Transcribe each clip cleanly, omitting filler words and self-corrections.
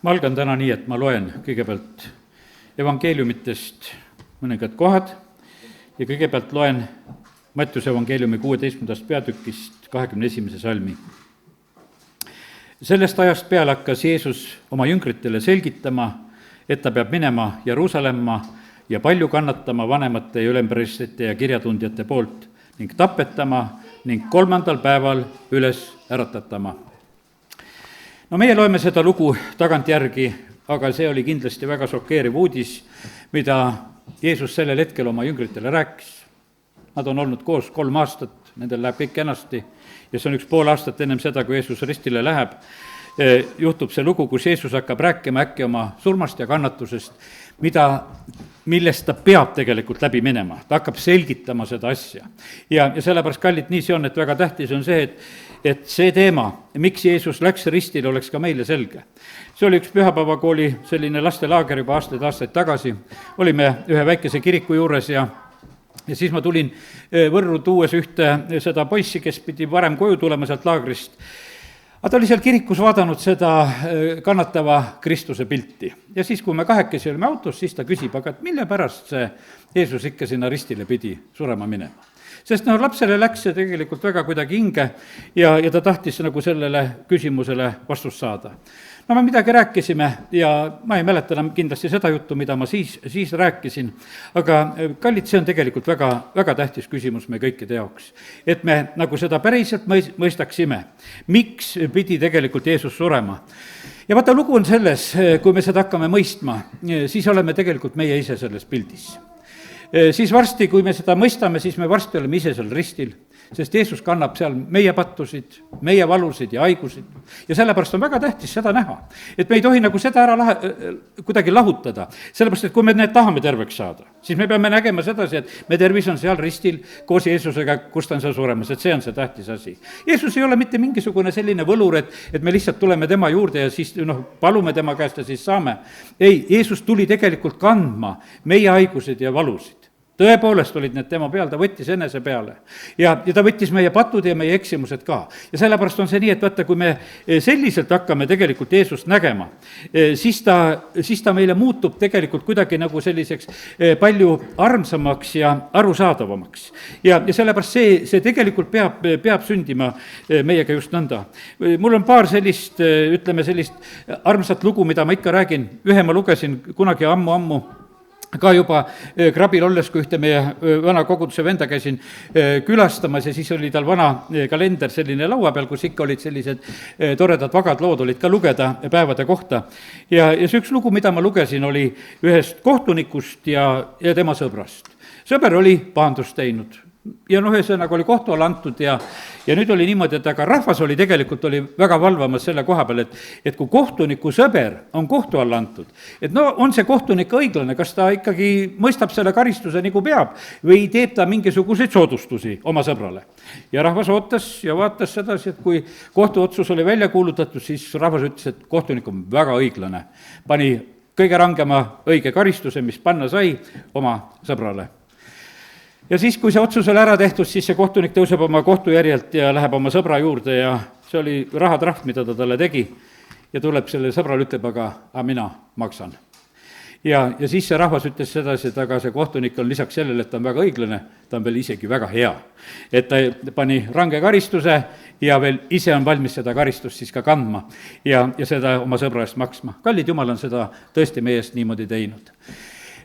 ma algan täna nii, et ma loen kõigepealt evangeeliumitest mõningad kohad ja kõigepealt loen Mattiuse evangeeliumi 16. peatükist 21. salmi. Sellest ajast peale hakkas Jeesus oma jüngritele selgitama, et ta peab minema Jeruusalemma ja palju kannatama vanemate ja ülempreestrite ja kirjatundjate poolt ning tapetama ning 3. päeval üles äratatama. No meie loeme seda lugu tagantjärgi, aga see oli kindlasti väga šokeeriv uudis, mida Jeesus sellel hetkel oma jüngritele rääkis. Nad on olnud koos 3 aastat, nendel läheb kõik kenasti ja see on 1,5 aastat ennem seda, kui Jeesus ristile läheb, juhtub see lugu, kus Jeesus hakkab rääkima äkki oma surmast ja kannatusest, millest ta peab tegelikult läbi minema. Ta hakkab selgitama seda asja. Ja sellepärast, kallid, nii see on, et väga tähtis on see, et see teema, miks Jeesus läks ristile, oleks ka meile selge. See oli üks pühapäevakooli selline lastelaager juba aastaid tagasi. Olime ühe väikese kiriku juures ja siis ma tulin Võrru tuues ühte seda poissi, kes pidi varem koju tulema sealt laagrist. Aga ta oli seal kirikus vaadanud seda kannatava Kristuse pilti. Ja siis, kui me kahekesi olime autos, siis ta küsib, aga mille pärast see Jeesus ikka sinna ristile pidi surema minema? Sest lapsele läks see tegelikult väga kuidagi hinge ja ta tahtis nagu sellele küsimusele vastust saada. No me midagi rääkisime ja ma ei mäleta enam kindlasti seda juttu, mida ma siis rääkisin, aga kallid, see on tegelikult väga, väga tähtis küsimus me kõikide jaoks. Et me nagu seda päriselt mõistaksime, miks pidi tegelikult Jeesus surema. Ja vaata, lugu on selles, kui me seda hakkame mõistma, siis oleme tegelikult meie ise selles pildis. Siis varsti, kui me seda mõistame, siis me varsti oleme ise seal ristil, sest Jeesus kannab seal meie pattusid, meie valusid ja haigusid. Ja sellepärast on väga tähtis seda näha, et me ei tohi nagu seda ära kuidagi lahutada. Sellepärast, et kui me need tahame terveks saada, siis me peame nägema sedasi, et me tervis on seal ristil koos Jeesusega, kus ta on seal suremas, et see on see tähtis asi. Jeesus ei ole mitte mingisugune selline võlur, et me lihtsalt tuleme tema juurde ja siis palume tema käest ja siis saame. Ei, Jeesus tuli tegelikult kandma meie haigused ja valusid. Tõepoolest olid need tema peal, ta võttis enese peale ja ta võttis meie patud ja meie eksimused ka. Ja sellepärast on see nii, et vaata, kui me selliselt hakkame tegelikult Jeesust nägema, siis ta meile muutub tegelikult kuidagi nagu selliseks palju armsamaks ja arusaadavamaks. Ja sellepärast see tegelikult peab sündima meiega just nõnda. Mul on paar sellist armsat lugu, mida ma ikka räägin. Ühe ma lugesin kunagi ammu ka juba Krabil olles, kui ühte meie vana koguduse venda käisin külastamas ja siis oli tal vana kalender selline laua peal, kus ikka olid sellised toredad vagad lood olid ka lugeda päevade kohta. Ja see üks lugu, mida ma lugesin, oli ühest kohtunikust ja tema sõbrast. Sõber oli pahandust teinud. Ja ühesõnaga oli kohtu all antud ja nüüd oli niimoodi, et aga rahvas oli väga valvamas selle koha peal, et kui kohtuniku sõber on kohtu all antud, et on see kohtunik õiglane, kas ta ikkagi mõistab selle karistuse nagu peab või teeb ta mingisuguseid soodustusi oma sõbrale. Ja rahvas ootas ja vaatas sedasi, et kui kohtuotsus oli välja kuulutatud, siis rahvas ütles, et kohtunik on väga õiglane. Pani kõige rangema õige karistuse, mis panna sai oma sõbrale. Ja siis, kui see otsus oli ära tehtud, siis see kohtunik tõuseb oma kohtujärjelt ja läheb oma sõbra juurde ja see oli rahatrahv, mida ta talle tegi. Ja tuleb selle sõbrale, ütleb, aga mina maksan. Ja siis see rahvas ütles sedasi, et aga see kohtunik on lisaks sellele, et ta on väga õiglane, ta on veel isegi väga hea. Et ta pani range karistuse ja veel ise on valmis seda karistust siis ka kandma ja seda oma sõbra eest maksma. Kallid, Jumal on seda tõesti meie eest niimoodi teinud.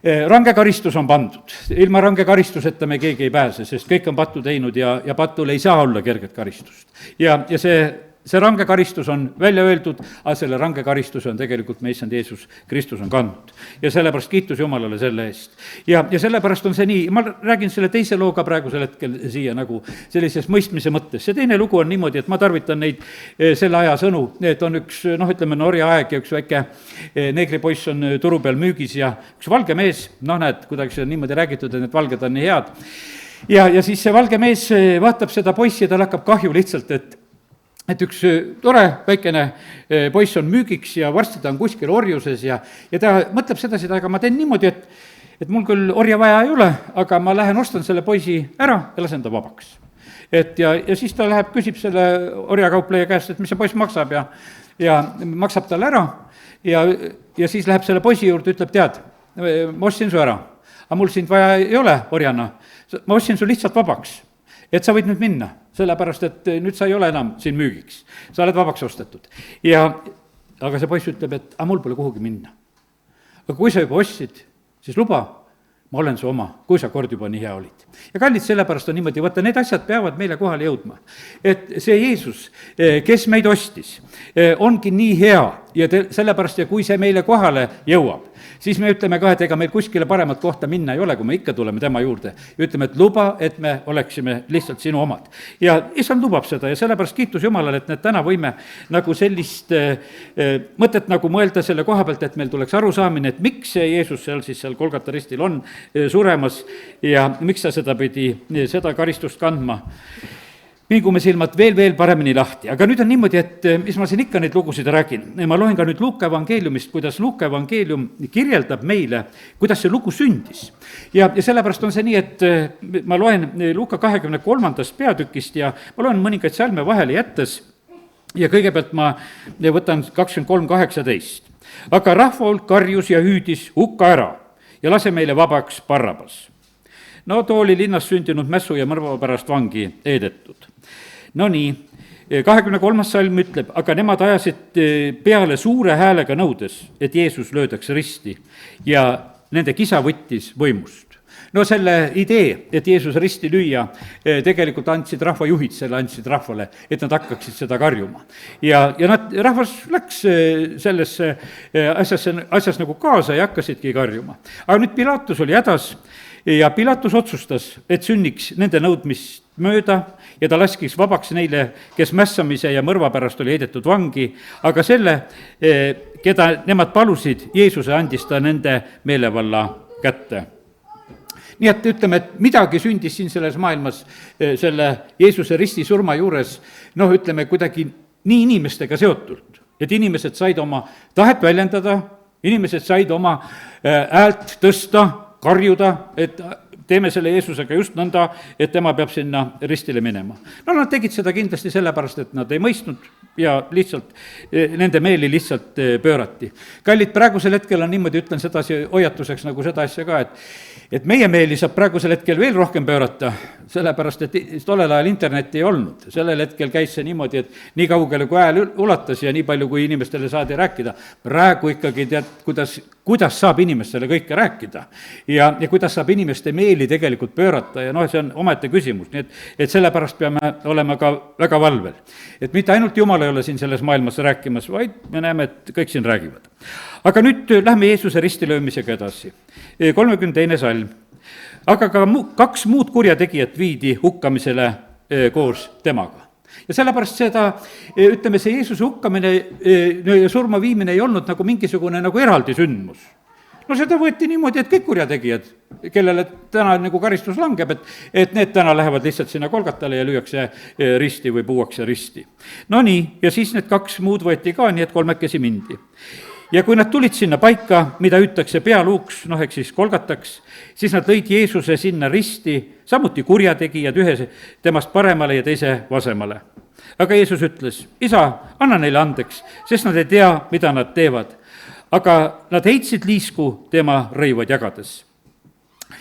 Range karistus on pandud, ilma range karistuseta me keegi ei pääse, sest kõik on pattu teinud ja patul ei saa olla kerget karistust. Ja see range karistus on välja öeldud, aga selle range karistuse on tegelikult meie issand Jeesus Kristus on kandnud. Ja sellepärast kiitus Jumalale selle eest. Ja sellepärast on see nii, ma räägin selle teise looga praegusel hetkel siia nagu sellises mõistmise mõttes. See teine lugu on niimoodi, et ma tarvitan neid selle aja sõnu, et on üks, orja aeg ja üks väike neegripoiss on turu peal müügis ja üks valge mees, näed, kuidagi see on niimoodi räägitud, et need valged on nii head. Ja siis see valge mees vaatab seda poissi ja tal hakkab kahju lihtsalt, et üks tore väikene poiss on müügiks ja varsti ta on kuskil orjuses ja ta mõtleb sedasi, et aga ma teen niimoodi, et mul küll orja vaja ei ole, aga ma lähen ostan selle poisi ära ja lasen ta vabaks. Ja siis ta läheb, küsib selle orjakaupleja käest, et mis see poiss maksab ja maksab talle ära ja siis läheb selle poisi juurde, ütleb, tead, ma ostsin su ära, aga mul sind vaja ei ole orjana, ma ostsin su lihtsalt vabaks, et sa võid nüüd minna, sellepärast et nüüd sa ei ole enam siin müügiks, sa oled vabaks ostetud. Aga see poiss ütleb, et mul pole kuhugi minna. Aga kui sa juba ostsid, siis luba, ma olen su oma, kui sa kord juba nii hea olid. Ja kallid, sellepärast on niimoodi, vaata, need asjad peavad meile kohale jõudma. Et see Jeesus, kes meid ostis, ongi nii hea ja sellepärast, ja kui see meile kohale jõuab, siis me ütleme ka, et ega meil kuskile paremat kohta minna ei ole, kui me ikka tuleme tema juurde ja ütleme, et luba, et me oleksime lihtsalt sinu omad. Ja issand lubab seda ja sellepärast kiitus Jumalale, et täna võime nagu sellist mõtet nagu mõelda selle koha pealt, et meil tuleks arusaamine, et miks see Jeesus seal Golgata ristil on suremas ja miks ta seda pidi seda karistust kandma. Mingume silmad veel paremini lahti, aga nüüd on niimoodi, et mis ma siin ikka neid lugusid räägin, ma loen ka nüüd Luuka evangeeliumist, kuidas Luuka evangeelium kirjeldab meile, kuidas see lugu sündis. Ja sellepärast on see nii, et ma loen Luuka 23. peatükist ja ma loen mõningaid salme vahele jättes ja kõigepealt ma võtan 23:18. Aga rahva hulk karjus ja hüüdis, hukka ära ja lase meile vabaks Barrabas. No too oli linnas sündinud mässu ja mõrva pärast vangi eedetud. No nii, 23. salm ütleb, aga nemad ajasid peale suure häälega nõudes, et Jeesus löödaks risti ja nende kisa võttis võimust. No selle idee, et Jeesus risti lüüa, tegelikult andsid rahvajuhid, selle andsid rahvale, et nad hakkaksid seda karjuma. Ja rahvas läks sellesse asjas nagu kaasa ja hakkasidki karjuma. Aga nüüd Pilatus oli hädas ja Pilatus otsustas, et sünniks nende nõudmist mööda ja ta laskis vabaks neile, kes mässamise ja mõrva pärast oli heidetud vangi, aga selle, keda nemad palusid, Jeesuse andis ta nende meelevalla kätte. Nii et ütleme, et midagi sündis siin selles maailmas selle Jeesuse risti surma juures, ütleme kuidagi nii inimestega seotult, et inimesed said oma tahet väljendada, inimesed said oma häält tõsta, karjuda, et teeme selle Jeesusega just nõnda, et tema peab sinna ristile minema. Nad tegid seda kindlasti sellepärast, et nad ei mõistnud ja lihtsalt nende meeli lihtsalt pöörati. Kallid, praegusel hetkel on niimoodi, ütlen sedasi hoiatuseks nagu seda asja ka, et meie meeli saab praegusel hetkel veel rohkem pöörata, sellepärast, et tollel ajal internetti ei olnud. Sellel hetkel käis see niimoodi, et nii kaugele kui hääl ulatas ja nii palju, kui inimestele saadi rääkida. Praegu ikkagi tead, kuidas saab inimestele kõike rääkida ja kuidas saab inimeste meeli tegelikult pöörata ja see on omaette küsimus, nii et sellepärast peame olema ka väga valvel. Et mitte ainult Jumal ei ole siin selles maailmas rääkimas, vaid me näeme, et kõik siin räägivad. Aga nüüd lähme Jeesuse ristilöömisega edasi. 32. salm. Aga ka 2 muud kurjategijat viidi hukkamisele koos temaga. Ja sellepärast seda, ütleme, see Jeesuse hukkamine ja surma viimine ei olnud nagu mingisugune nagu eraldi sündmus. Seda võeti niimoodi, et kõik kurjategijad, kellele täna nagu karistus langeb, et need täna lähevad lihtsalt sinna Golgatale ja lüüakse risti või puuakse risti. No nii, ja siis need 2 muud võeti ka, nii et 3 mindi. Ja kui nad tulid sinna paika, mida hüütakse pealuuks, ehk siis Golgataks, siis nad lõid Jeesuse sinna risti, samuti kurjategijad, ühe temast paremale ja teise vasemale. Aga Jeesus ütles, isa, anna neile andeks, sest nad ei tea, mida nad teevad. Aga nad heitsid liisku tema rõivad jagades.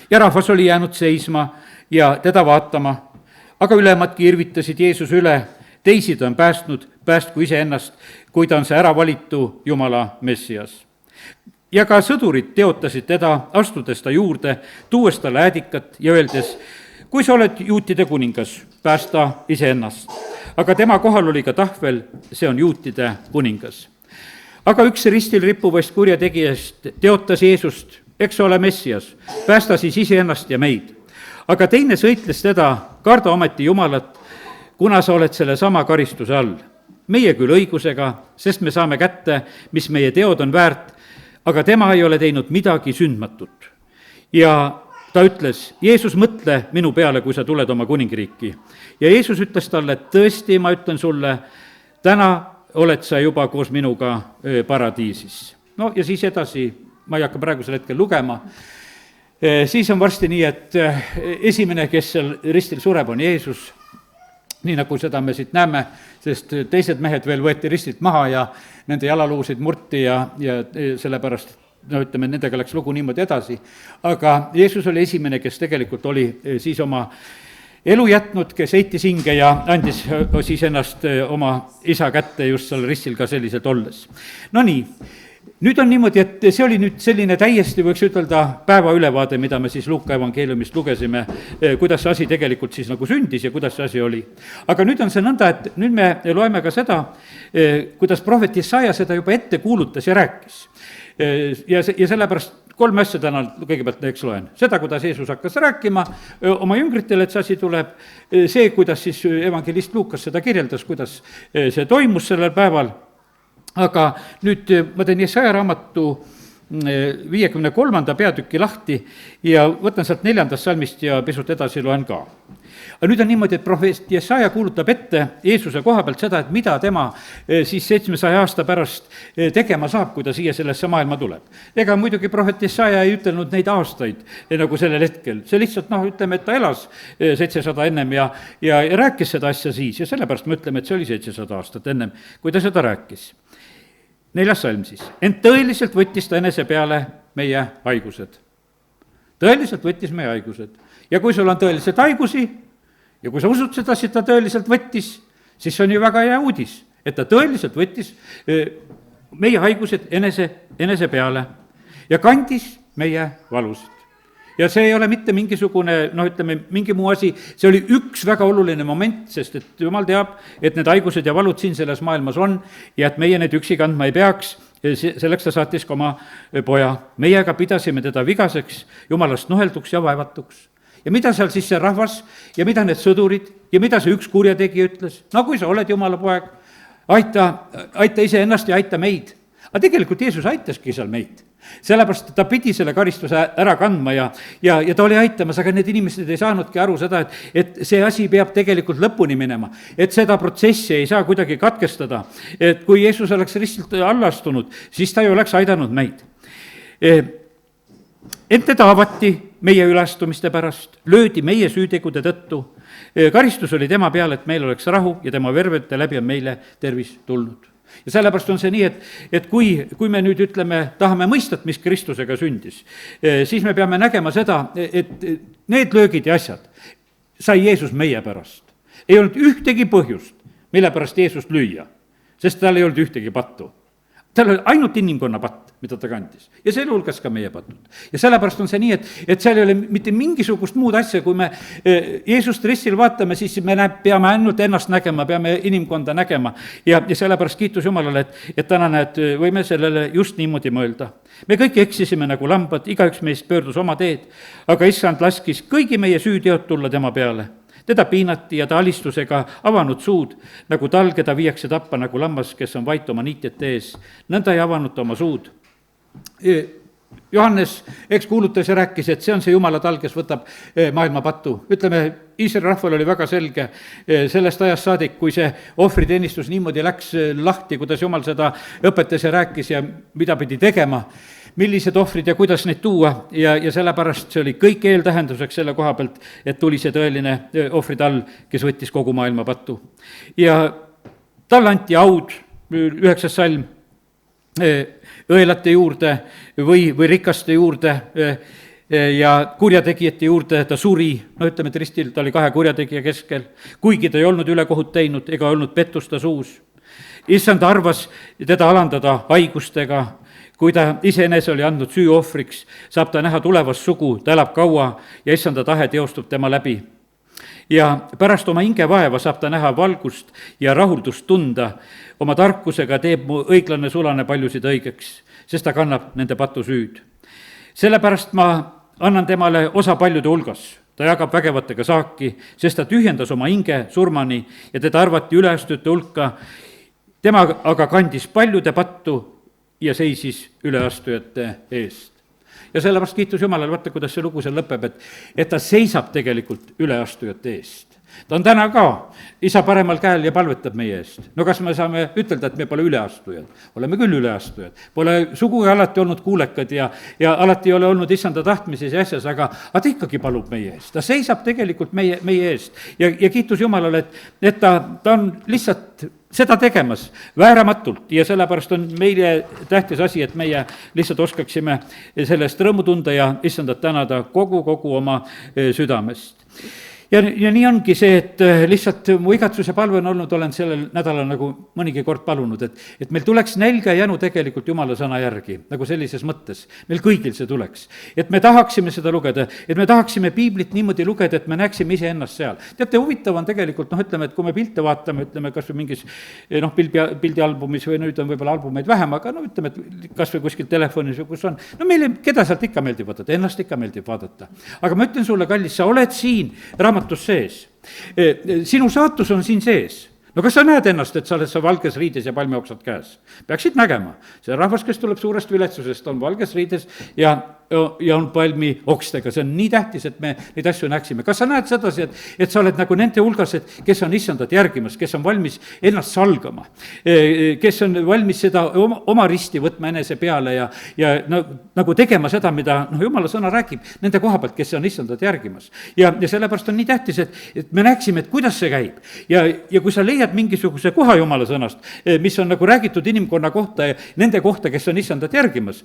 Ja rahvas oli jäänud seisma ja teda vaatama, aga ülemadki irvitasid Jeesus üle, teisi ta on päästku iseennast, kui ta on see äravalitu Jumala Messias. Ja ka sõdurid teotasid teda, astudes ta juurde, tuues ta läädikat ja öeldes, kui sa oled juutide kuningas, päästa iseennast. Aga tema kohal oli ka tahvel, see on juutide kuningas. Aga üks ristil rippuvast kurjategijast teotas Jeesust, eks ole Messias, päästa siis iseennast ja meid. Aga teine sõitles teda, karda ometi Jumalat, kuna sa oled selle sama karistuse all. Meie küll õigusega, sest me saame kätte, mis meie teod on väärt, aga tema ei ole teinud midagi sündmatut. Ja ta ütles, Jeesus, mõtle minu peale, kui sa tuled oma kuningriiki. Ja Jeesus ütles talle, et tõesti, ma ütlen sulle, täna oled sa juba koos minuga paradiisis. Ja siis edasi, ma ei hakka praegusel hetkel lugema, siis on varsti nii, et esimene, kes seal ristil sureb, on Jeesus, nii nagu seda me siit näeme, sest teised mehed veel võeti ristilt maha ja nende jalaluusid murti ja sellepärast, no ütleme, nendega läks lugu niimoodi edasi. Aga Jeesus oli esimene, kes tegelikult oli siis oma elu jätnud, kes heitis hinge ja andis siis ennast oma isa kätte just seal ristil ka selliselt olles. No nii, nüüd on niimoodi, et see oli nüüd selline täiesti, võiks ütelda, päeva ülevaade, mida me siis Luuka evangeeliumist lugesime, kuidas see asi tegelikult siis nagu sündis ja kuidas see asi oli. Aga nüüd on see nõnda, et nüüd me loeme ka seda, kuidas prohvet Jesaja seda juba ette kuulutas ja rääkis. Ja sellepärast 3 asja täna kõigepealt eks loen. Seda, kuidas Jeesus hakkas rääkima oma jüngritele, et see asi tuleb, see, kuidas siis evangelist Luukas seda kirjeldas, kuidas see toimus sellel päeval. Aga nüüd ma teen Jesaja raamatu 53. peatüki lahti ja võtan sealt 4. salmist ja pisut edasi loen ka. Aga nüüd on niimoodi, et prohvet Jesaja kuulutab ette Jeesuse koha pealt seda, et mida tema siis 700 aasta pärast tegema saab, kui ta siia sellesse maailma tuleb. Ega muidugi prohvet Jesaja ei ütelnud neid aastaid nagu sellel hetkel, see lihtsalt ütleme, et ta elas 700 ennem ja rääkis seda asja siis ja sellepärast me ütleme, et see oli 700 aastat ennem, kui ta seda rääkis. 4. salm siis. Ent tõeliselt võttis ta enese peale meie haigused. Tõeliselt võttis meie haigused. Ja kui sul on tõeliselt haigusi ja kui sa usud seda, et ta tõeliselt võttis, siis see on ju väga hea uudis, et ta tõeliselt võttis meie haigused enese peale ja kandis meie valusid. Ja see ei ole mitte mingisugune, ütleme, mingi muu asi, see oli üks väga oluline moment, sest et Jumal teab, et need haigused ja valud siin selles maailmas on ja et meie need üksi kandma ei peaks, selleks ta saatis ka oma poja. Meie aga pidasime teda vigaseks, Jumalast nuhelduks ja vaevatuks. Ja mida seal siis see rahvas ja mida need sõdurid ja mida see üks kurjategija ütles? No kui sa oled Jumala poeg, aita iseennast ja aita meid. Aga tegelikult Jeesus aitaski seal meid. Sellepärast ta pidi selle karistuse ära kandma ja ta oli aitamas, aga need inimesed ei saanudki aru seda, et see asi peab tegelikult lõpuni minema. Et seda protsessi ei saa kuidagi katkestada. Et kui Jeesus oleks ristilt alla astunud, siis ta ju oleks aidanud meid. Ent teda avati meie üleastumiste pärast, löödi meie süütegude tõttu. Karistus oli tema peal, et meil oleks rahu ja tema vervete läbi on meile tervis tulnud. Ja sellepärast on see nii, et kui me nüüd ütleme, tahame mõistat, mis Kristusega sündis, siis me peame nägema seda, et need löögid ja asjad sai Jeesus meie pärast. Ei olnud ühtegi põhjust, mille pärast Jeesust lüüa, sest tal ei olnud ühtegi pattu. Tal oli ainult inimkonna patt, mida ta kandis. Ja selle hulgas ka meie patud. Ja sellepärast on see nii, et seal ei ole mitte mingisugust muud asja, kui me Jeesust ristil vaatame, siis me peame ainult ennast nägema, peame inimkonda nägema. Ja sellepärast kiitus Jumalale, et täna võime sellele just niimoodi mõelda. Me kõik eksisime nagu lambad, igaüks meist pöördus oma teed, aga Issand laskis kõigi meie süüteod tulla tema peale. Teda piinati ja ta alistusega avanud suud, nagu tal, keda viiakse tappa nagu lammas, kes on vait oma niitjate ees. Nõnda ei avanud ta oma suud. Johannes, eks kuulutas ja rääkis, et see on see Jumala tal, kes võtab maailma patu. Ütleme, Iisraeli rahval oli väga selge sellest ajast saadik, kui see ohvriteenistus niimoodi läks lahti, kuidas Jumal seda õpetas ja rääkis ja mida pidi tegema, millised ohvrid ja kuidas neid tuua ja sellepärast see oli kõik eeltähenduseks selle koha pealt, et tuli see tõeline ohvritall, kes võttis kogu maailma pattu. Ja talle anti aud, 9. salm, õelate juurde või rikaste juurde ja kurjategijate juurde ta suri, ütleme, et ristil ta oli 2 kurjategija keskel, kuigi ta ei olnud ülekohut teinud ega olnud pettust ta suus. Issand arvas teda alandada haigustega, kui ta iseenese oli andnud süüohvriks, saab ta näha tulevast sugu, ta elab kaua ja issanda tahe teostub tema läbi. Ja pärast oma hingevaeva saab ta näha valgust ja rahuldust tunda, oma tarkusega teeb mu õiglane sulane paljusid õigeks, sest ta kannab nende patusüüd. Sellepärast ma annan temale osa paljude hulgas, ta jagab vägevatega saaki, sest ta tühjendas oma hinge surmani ja teda arvati üleastujate hulka, tema aga kandis paljude pattu ja seisis üleastujate eest. Ja sellepärast kiitus Jumalale, vaata, kuidas see lugu seal lõpeb, et ta seisab tegelikult üleastujate eest. ta on täna ka isa paremal käel ja palvetab meie eest. no kas me saame ütelda, et me pole üleastujad? oleme küll üleastujad, pole sugugi alati olnud kuulekad ja alati ei ole olnud issanda tahtmises ja asjas, aga ta ikkagi palub meie eest, ta seisab tegelikult meie eest ja kiitus Jumalale, et ta on lihtsalt seda tegemas vääramatult ja sellepärast on meile tähtis asi, et meie lihtsalt oskaksime sellest rõõmu tunda ja issandat tänada kogu oma südamest. ja nii ongi see, et lihtsalt mu igatsus ja palve on olnud, olen sellel nädalal nagu mõnigi kord palunud, et meil tuleks nälg ja jänu tegelikult Jumala sõna järgi, nagu sellises mõttes. meil kõigil see tuleks. et me tahaksime seda lugeda, et me tahaksime piiblit niimoodi lugeda, et me näeksime iseennast seal. teate, huvitav on tegelikult, ütleme, et kui me pilte vaatame, ütleme kas või mingis pildialbumis või nüüd on võib-olla albumeid vähem, aga ütleme, et kas või kuskil telefonis või kus on, meile, keda sealt ikka meeldib vaadata, ennast ikka meeldib vaadata. aga ma ütlen sulle, kallis, sa oled siin raamatus sees. sinu saatus on siin sees. no kas sa näed ennast, et sa oled valges riides ja palmioksad käes? peaksid nägema. see rahvas, kes tuleb suurest viletsusest, on valges riides ja on palmi okstega, see on nii tähtis, et me neid asju näeksime. kas sa näed sedasi, et sa oled nagu nende hulgas, et kes on issandat järgimas, kes on valmis ennast salgama, kes on valmis seda oma risti võtma enese peale ja nagu tegema seda, mida Jumala sõna räägib nende koha pealt, kes on issandat järgimas. ja sellepärast on nii tähtis, et me näeksime, et kuidas see käib. ja kui sa leiad mingisuguse koha Jumala sõnast, mis on nagu räägitud inimkonna kohta ja nende kohta, kes on issandat järgimas,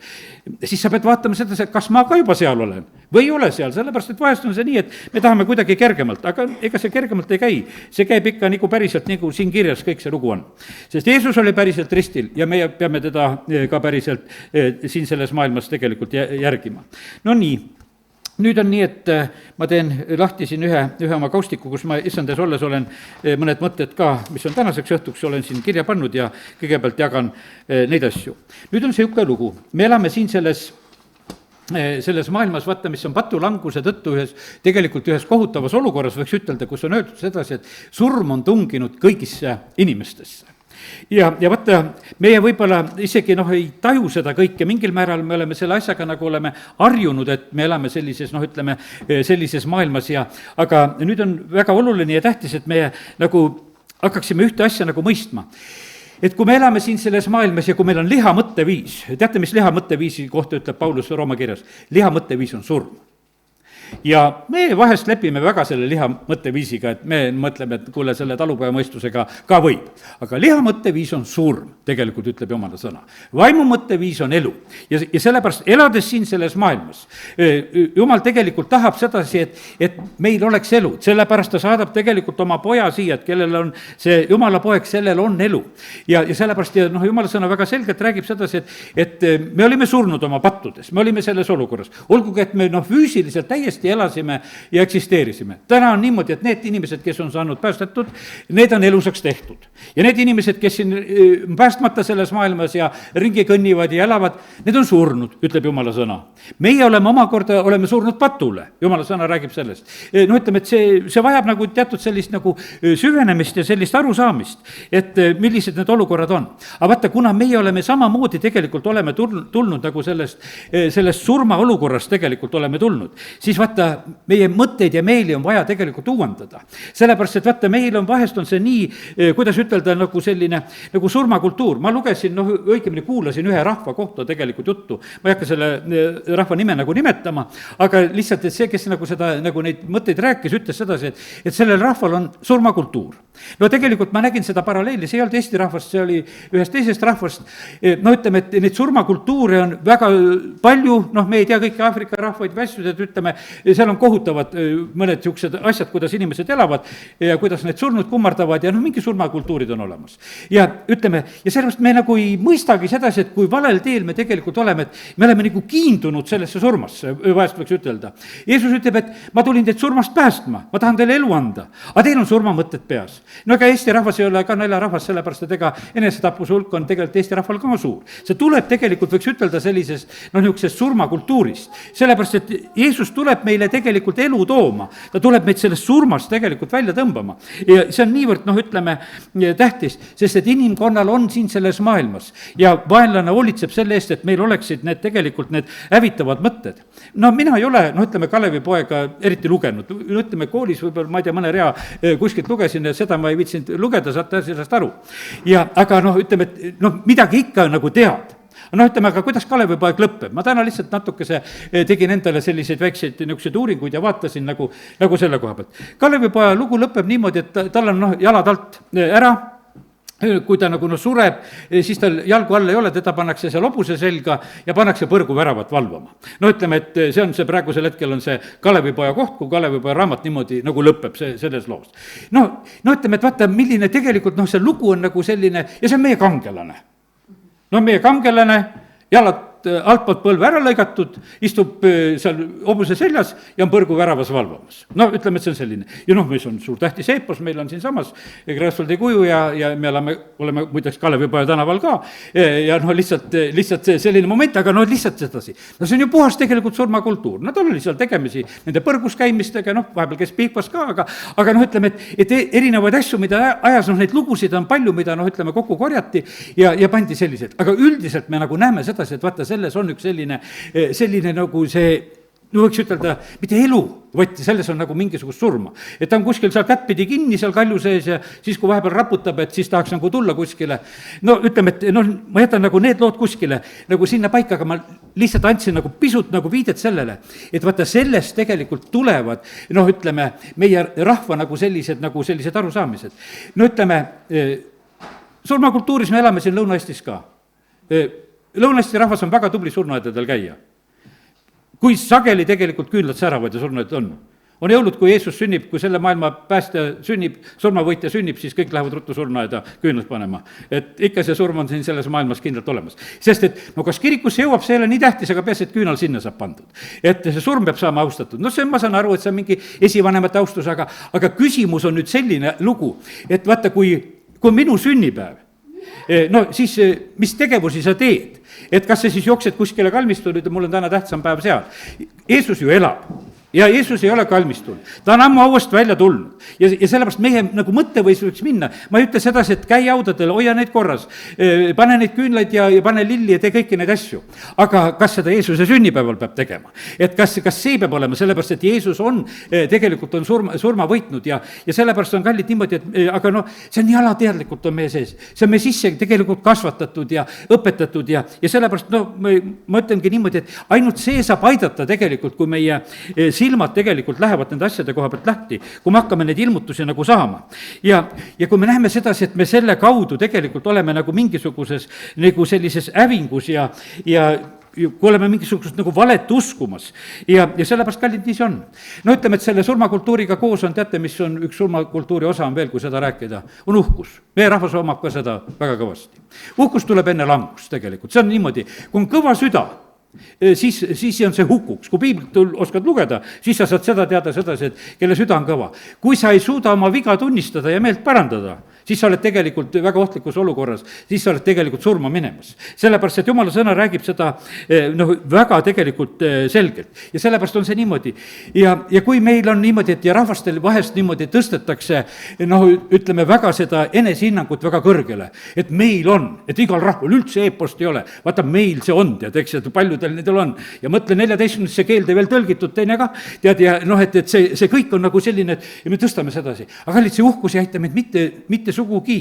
siis sa pead vaatama seda, kas ma ka juba seal olen või ei ole seal, sellepärast et vahest on see nii, et me tahame kuidagi kergemalt, aga ega see kergemalt ei käi. see käib ikka nagu päriselt, nagu siin kirjas kõik see lugu on. sest Jeesus oli päriselt ristil ja meie peame teda ka päriselt siin selles maailmas tegelikult järgima. no nii. nüüd on nii, et ma teen lahti siin ühe oma kaustiku, kus ma issandes olles olen mõned mõtted ka, mis on tänaseks õhtuks, olen siin kirja pannud ja kõigepealt jagan neid asju. nüüd on niisugune lugu, me elame siin selles maailmas, vaata, mis on patulanguse tõttu tegelikult ühes kohutavas olukorras, võiks ütelda, kus on öeldud sedasi, et surm on tunginud kõigisse inimestesse. ja vaata, meie võib-olla isegi ei taju seda kõike, mingil määral me oleme selle asjaga nagu oleme harjunud, et me elame sellises, ütleme, sellises maailmas aga nüüd on väga oluline ja tähtis, et meie nagu hakkaksime ühte asja nagu mõistma. et kui me elame siin selles maailmas ja kui meil on liha mõtteviis, teate, mis liha mõtteviisi kohta ütleb Paulus Rooma kirjas? liha mõtteviis on surm. ja me vahest lepime väga selle liha mõtteviisiga, et me mõtleme, et kuule, selle talupojamõistusega ka võib. aga liha mõtteviis on surm, tegelikult ütleb Jumala sõna. vaimu mõtteviis on elu. ja sellepärast, elades siin selles maailmas, Jumal tegelikult tahab sedasi, et meil oleks elu, sellepärast ta saadab tegelikult oma poja siia, et kellel on see Jumala poeg, sellel on elu. ja sellepärast, Jumala sõna väga selgelt räägib sedasi, et me olime surnud oma pattudes, me olime selles olukorras, olgugi et me füüsiliselt täiesti elasime ja eksisteerisime. täna on niimoodi, et need inimesed, kes on saanud päästetud, need on elusaks tehtud. ja need inimesed, kes siin päästmata selles maailmas ja ringi kõnnivad ja elavad, need on surnud, ütleb Jumala sõna. meie omakorda oleme surnud patule, Jumala sõna räägib sellest. ütleme, et see vajab nagu teatud sellist nagu süvenemist ja sellist arusaamist, et millised need olukorrad on. aga vaata, kuna meie oleme samamoodi tegelikult oleme tulnud nagu sellest surmaolukorrast tegelikult oleme tulnud, siis vaata, meie mõtteid ja meeli on vaja tegelikult uuendada. sellepärast, et vaata, meil on vahest on see nii, kuidas ütelda, nagu selline nagu surmakultuur. ma lugesin, õigemini kuulasin ühe rahva kohta tegelikult juttu, ma ei hakka selle rahva nime nagu nimetama, aga lihtsalt, et see, kes nagu seda, nagu neid mõtteid rääkis, ütles sedasi, et sellel rahval on surmakultuur. no tegelikult ma nägin seda paralleeli, see ei olnud Eesti rahvast, see oli ühest teisest rahvast. ütleme, et neid surmakultuure on väga palju, me ei tea kõiki Aafrika rahvaid või asju, et ütleme, seal on kohutavad mõned niisugused asjad, kuidas inimesed elavad ja kuidas need surnud kummardavad ja mingi surmakultuurid on olemas. ja ütleme, ja sellepärast me nagu ei mõistagi sedasi, et kui valel teel me tegelikult oleme, et me oleme nagu kiindunud sellesse surmasse, vahest võiks ütelda. Jeesus ütleb, et ma tulin teid surmast päästma, ma tahan teile elu anda, aga teil on surmamõtted peas. no ega Eesti rahvas ei ole ka naljarahvas, sellepärast et ega enesetapuse hulk on tegelikult Eesti rahval ka suur. see tuleb tegelikult, võiks ütelda, sellisest niisugusest surmakultuurist, sellepärast et Jeesus tuleb meile tegelikult elu tooma, ta tuleb meid sellest surmast tegelikult välja tõmbama. Ja see on niivõrd, ütleme, tähtis, sest et inimkonnal on siin selles maailmas ja vaenlane hoolitseb selle eest, et meil oleksid need tegelikult need hävitavad mõtted. No mina ei ole, ütleme, Kalevipoega eriti lugenud, ütleme, koolis võib-olla, ma ei tea, mõne rea kuskilt lugesin ja seda ma ei viitsinud lugeda, saate sellest aru. Ja aga ütleme, et midagi ikka nagu tead. Ütleme, aga kuidas Kalevipoeg lõpeb? Ma täna lihtsalt natukese tegin endale selliseid väikseid niisuguseid uuringuid ja vaatasin nagu selle koha pealt. Kalevipoja lugu lõpeb niimoodi, et tal on jalad alt ära, kui ta sureb, siis tal jalgu all ei ole, teda pannakse seal hobuse selga ja pannakse põrguväravat valvama. Ütleme, et see on see praegusel hetkel on see Kalevipoja koht, kui Kalevipoja raamat niimoodi nagu lõpeb selles loos. Ütleme, et vaata, milline tegelikult see lugu on nagu selline ja see on meie kangelane. Meie kangelane, jalad altpoolt põlve ära lõigatud, istub seal hobuse seljas ja on põrguväravas valvamas. Ütleme, et see on selline. Ja mis on suur tähtis eepos, meil on siin samas Greifswaldi kuju ja me oleme muideks Kalevipoja tänaval ka ja lihtsalt selline moment, aga lihtsalt sedasi. See on ju puhas tegelikult surmakultuur. Tal oli seal tegemisi nende põrgus käimistega, vahepeal kes pihvas ka, aga ütleme, et erinevaid asju, mida ajas, neid lugusid on palju, mida ütleme kokku korjati ja pandi selliselt. Aga üldiselt me näeme sedasi, et vaata, selles on üks selline nagu see, võiks ütelda, mitte elu, vaid selles on nagu mingisugust surma. Et ta on kuskil seal kättpidi kinni seal kalju sees ja siis, kui vahepeal raputab, et siis tahaks nagu tulla kuskile. Ütleme, et ma jätan nagu need lood kuskile nagu sinna paika, aga ma lihtsalt andsin nagu pisut nagu viidet sellele, et vaata, sellest tegelikult tulevad, ütleme, meie rahva nagu sellised arusaamised. Ütleme, surmakultuuris me elame siin Lõuna-Eestis ka. Lõuna-Eesti rahvas on väga tubli surnuaedadel käia. Kui sageli tegelikult küünlad säravad ja surnuaed on. On jõulud, kui Jeesus sünnib, kui selle maailma päästja sünnib, surmavõitja sünnib, siis kõik lähevad ruttu surnuaeda küünlad panema. Et ikka see surm on siin selles maailmas kindlalt olemas. Sest et kas kirikusse jõuab, see ei ole nii tähtis, aga peas, et küünal sinna saab pandud. Et see surm peab saama austatud. See ma saan aru, et see on mingi esivanemate austus, aga küsimus on nüüd selline lugu, et vaata, kui minu sünnipäev, siis mis tegevusi sa teed? Et kas sa siis jooksed kuskile kalmistul, et mul on täna tähtsam päev seal. Jeesus ju elab ja Jeesus ei ole kalmistul, ta on ammu hauast välja tulnud ja sellepärast meie nagu mõttevõis võiks minna. Ma ei ütle sedasi, et käi haudadel, hoia neid korras, pane neid küünlaid ja pane lilli ja tee kõiki neid asju. Aga kas seda Jeesuse sünnipäeval peab tegema? Et kas see peab olema, sellepärast, et Jeesus on tegelikult on surma võitnud ja sellepärast on kallid niimoodi, et aga see on nii alateadlikult on meie sees. See on meie sisse tegelikult kasvatatud ja õpetatud ja sellepärast ma ütlengi niimoodi, et ainult see saab aidata tegelikult, kui meie silmad tegelikult lähevad nende asjade koha pealt lahti, kui me hakkame neid ilmutusi nagu saama. Ja kui me näeme sedasi, et me selle kaudu tegelikult oleme nagu mingisuguses nagu sellises hävingus ja kui oleme mingisugust nagu valet uskumas ja sellepärast kallid nii see on. Ütleme, et selle surmakultuuriga koos on, teate, mis on üks surmakultuuri osa on veel, kui seda rääkida, on uhkus. Meie rahvas omab ka seda väga kõvasti. Uhkus tuleb enne langus tegelikult, see on niimoodi, kui on kõva süda, siis on see hukuks. Kui piiblit oskad lugeda, siis sa saad seda teada sedasi, et kelle süda on kõva. Kui sa ei suuda oma viga tunnistada ja meelt parandada, siis sa oled tegelikult väga ohtlikus olukorras, siis sa oled tegelikult surma minemas. Sellepärast, et Jumala sõna räägib seda väga tegelikult selgelt. Ja sellepärast on see niimoodi. Ja kui meil on niimoodi, et ja rahvastel vahest niimoodi tõstetakse, ütleme väga seda enesehinnangut väga kõrgele, et meil on, et igal rahval üldse eepost ei ole. Vaata, meil see on, tead, eks, et paljudel nendel on. Ja mõtle 14. keelde veel tõlgitud teine ka, tead, ja et see kõik on nagu selline, et me tõstame sedasi. Aga kallid, see uhkus ei aita meid mitte sugugi.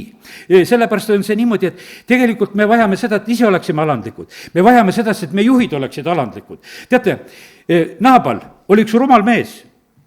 Sellepärast on see niimoodi, et tegelikult me vajame seda, et ise oleksime alandlikud. Me vajame seda, et me juhid oleksid alandlikud. Teate, Naabal oli üks rumal mees.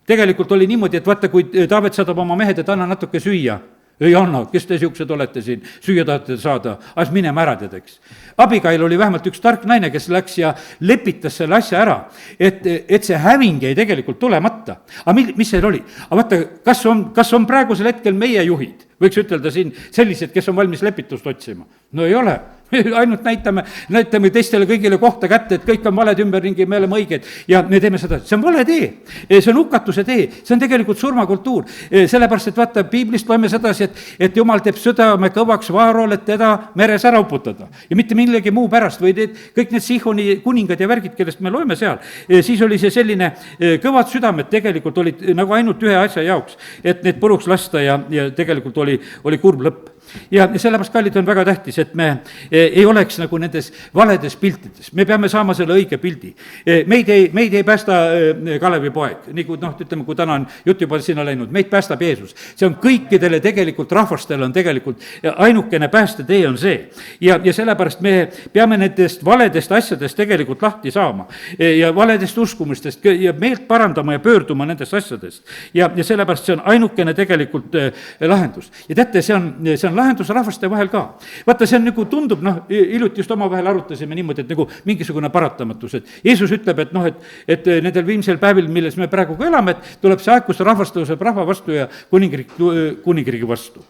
Tegelikult oli niimoodi, et vaata, kui Taavet saadab oma mehed, et anna natuke süüa. Ei anna, kes te siuksed olete siin, süüa tahate saada, as minema ära teedeks. Abigail oli vähemalt üks tark naine, kes läks ja lepitas selle asja ära, et see häving jäi tegelikult tulemata. Aga mis seal oli? Aga vaata, kas on praegusel hetkel meie juhid, võiks ütelda siin sellised, kes on valmis lepitust otsima? No ei ole. ainult näitame teistele kõigile kohta kätte, et kõik on valed ümberringi, me oleme õiged ja me teeme seda, see on vale tee. See on hukatuse tee, see on tegelikult surmakultuur. Sellepärast, et vaata, piiblist loeme sedasi, et Jumal teeb südame kõvaks vaarol, et teda meres ära uputada. Ja mitte millegi muu pärast või kõik need Sihoni kuningad ja värgid, kellest me loeme seal, siis oli see selline kõvad südamed tegelikult olid nagu ainult ühe asja jaoks, et need puruks lasta ja tegelikult oli kurb lõpp. Ja sellepärast, kallid, on väga tähtis, et me ei oleks nagu nendes valedes piltides. Me peame saama selle õige pildi. Meid ei päästa Kalevi poeg, nii kui ütleme, kui täna on jutt juba sinna läinud, meid päästab Jeesus. See on kõikidele tegelikult rahvastele on tegelikult ainukene päästetee on see. Ja sellepärast me peame nendest valedest asjadest tegelikult lahti saama ja valedest uskumistest ja meelt parandama ja pöörduma nendest asjadest. Ja sellepärast see on ainukene tegelikult lahendus. Ja teate, see on lahendus rahvaste vahel ka. Vaata, see on nagu tundub, hiljuti just omavahel arutasime niimoodi, et nagu mingisugune paratamatus, et Jeesus ütleb, et nendel viimsel päevil, milles me praegu ka elame, et tuleb see aeg, kus rahvas tõuseb rahva vastu ja kuningriigi vastu.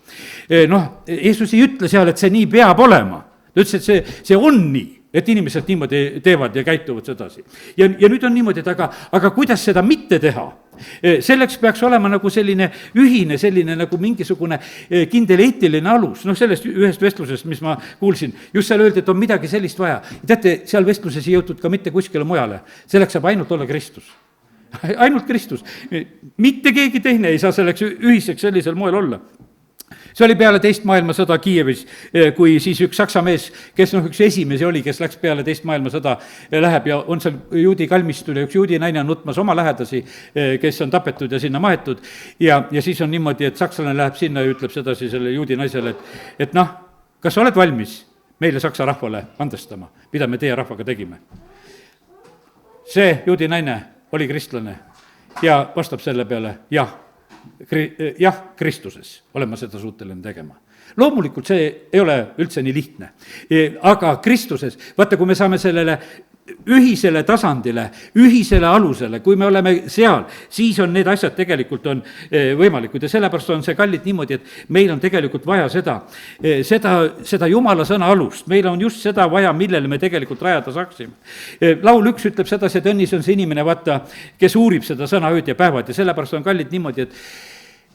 Jeesus ei ütle seal, et see nii peab olema. Ta ütles, et see on nii, et inimesed niimoodi teevad ja käituvad sedasi. Ja nüüd on niimoodi, et aga kuidas seda mitte teha? Selleks peaks olema nagu selline ühine, selline nagu mingisugune kindel eetiline alus. Sellest ühest vestlusest, mis ma kuulsin, just seal öeldi, et on midagi sellist vaja. Teate, seal vestluses ei jõutud ka mitte kuskile mujale. Selleks saab ainult olla Kristus. Ainult Kristus. Mitte keegi teine ei saa selleks ühiseks sellisel moel olla. See oli peale teist maailmasõda Kiievis, kui siis üks saksa mees, kes üks esimesi oli, kes läks peale teist maailmasõda, läheb ja on seal juudi kalmistul ja üks juudi naine on nutmas oma lähedasi, kes on tapetud ja sinna maetud. Ja siis on niimoodi, et sakslane läheb sinna ja ütleb sedasi selle juudi naisele, et kas sa oled valmis meile saksa rahvale andestama, mida me teie rahvaga tegime? See juudi naine oli kristlane ja vastab selle peale, jah, Kristuses olen ma seda suuteline tegema. Loomulikult see ei ole üldse nii lihtne, aga Kristuses, vaata, kui me saame sellele ühisele tasandile, ühisele alusele, kui me oleme seal, siis on need asjad tegelikult on võimalikud ja sellepärast on see, kallid, niimoodi, et meil on tegelikult vaja seda Jumala sõna alust, meil on just seda vaja, millele me tegelikult rajada saaksime. Laul 1 ütleb sedasi, et õnnis on see inimene, vaata, kes uurib seda sõna ööd ja päevad ja sellepärast on, kallid, niimoodi,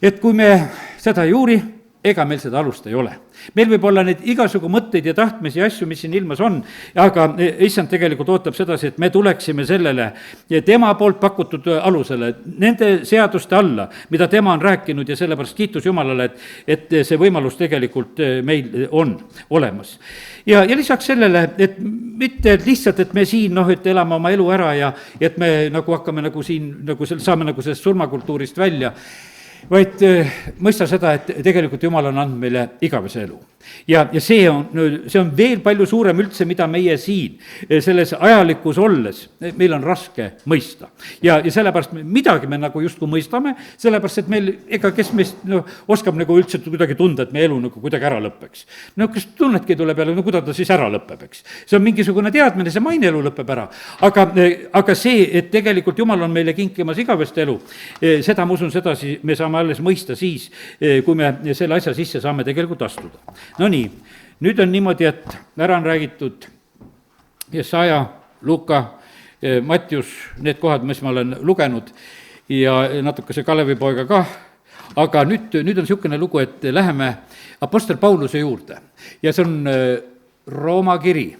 et kui me seda ei uuri, ega meil seda alust ei ole. Meil võib olla neid igasugu mõtteid ja tahtmisi ja asju, mis siin ilmas on, aga issand tegelikult ootab sedasi, et me tuleksime sellele tema poolt pakutud alusele, nende seaduste alla, mida tema on rääkinud ja sellepärast kiitus Jumalale, et see võimalus tegelikult meil on olemas. Ja lisaks sellele, et mitte lihtsalt, et me siin, et elame oma elu ära ja et me nagu hakkame nagu siin, saame nagu sellest surmakultuurist välja, vaid mõista seda, et tegelikult Jumal on andnud meile igavese elu. Ja see on veel palju suurem üldse, mida meie siin selles ajalikus olles, meil on raske mõista. Ja sellepärast midagi me nagu justkui mõistame, sellepärast, et meil, kes meist oskab nagu üldse kuidagi tunda, et meie elu nagu kuidagi ära lõpeks. Kas tunnedki tuleb jälle, kuidas ta siis ära lõpeb, eks? See on mingisugune teadmine, see maine elu lõpeb ära. Aga see, et tegelikult Jumal on meile kinkimas igavest elu, seda ma usun sedasi, me saame alles mõista siis, kui me selle asja sisse saame tegelikult astuda. No nii, nüüd on niimoodi, et ära on räägitud Jesaja, Luka, Mattius, need kohad, mis ma olen lugenud ja natuke see Kalevi poega ka, aga nüüd on niisugune lugu, et läheme apostel Pauluse juurde ja see on Rooma kiri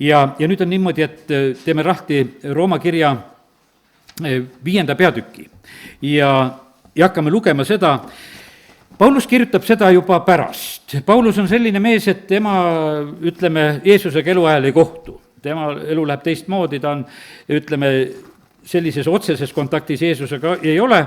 ja nüüd on niimoodi, et teeme lahti Rooma kirja 5. peatüki ja hakkame lugema seda. Paulus kirjutab seda juba pärast. Paulus on selline mees, et tema, ütleme, Jeesusega eluajal ei kohtu. Tema elu läheb teistmoodi, ta on, ütleme, sellises otseses kontaktis Jeesusega ei ole,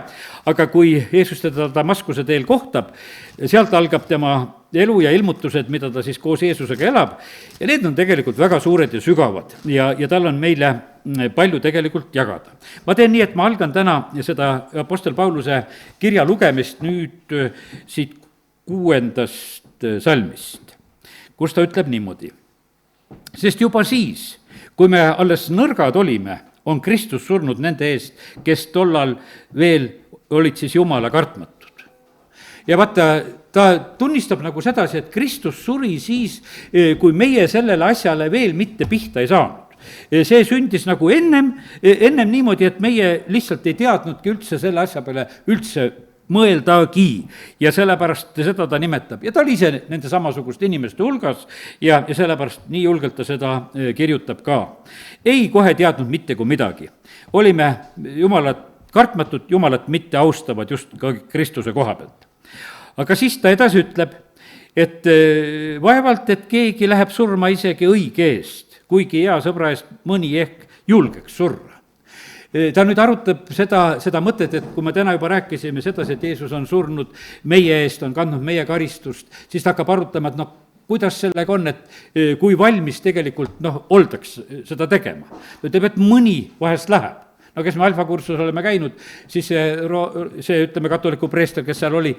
aga kui Jeesus teda Damaskuse teel kohtab, sealt algab tema elu ja ilmutused, mida ta siis koos Jeesusega elab, ja need on tegelikult väga suured ja sügavad ja tal on meile palju tegelikult jagada. Ma teen nii, et ma algan täna seda apostel Pauluse kirja lugemist nüüd siit 6. salmist, kus ta ütleb niimoodi. Sest juba siis, kui me alles nõrgad olime, on Kristus surnud nende eest, kes tollal veel olid siis Jumala kartmatud. ja vaata, ta tunnistab nagu sedasi, et Kristus suri siis, kui meie sellele asjale veel mitte pihta ei saanud. See sündis nagu ennem niimoodi, et meie lihtsalt ei teadnudki üldse selle asja peale üldse mõeldagi ja sellepärast seda ta nimetab. Ja ta oli ise nende samasuguste inimeste hulgas ja sellepärast nii julgelt ta seda kirjutab ka. Ei kohe teadnud mitte kui midagi. Olime Jumalat kartmatud, Jumalat mitte austavad just ka Kristuse koha pealt. Aga siis ta edasi ütleb, et vaevalt, et keegi läheb surma isegi õige eest, kuigi hea sõbra eest mõni ehk julgeks surra. Ta nüüd arutab seda mõtet, et kui me täna juba rääkisime sedasi, et Jeesus on surnud meie eest, on kandnud meie karistust, siis ta hakkab arutama, et kuidas sellega on, et kui valmis tegelikult oldaks seda tegema. Ta ütleb, et mõni vahest läheb. No kes me alfakursus oleme käinud, siis see ütleme, katoliku preester, kes seal oli,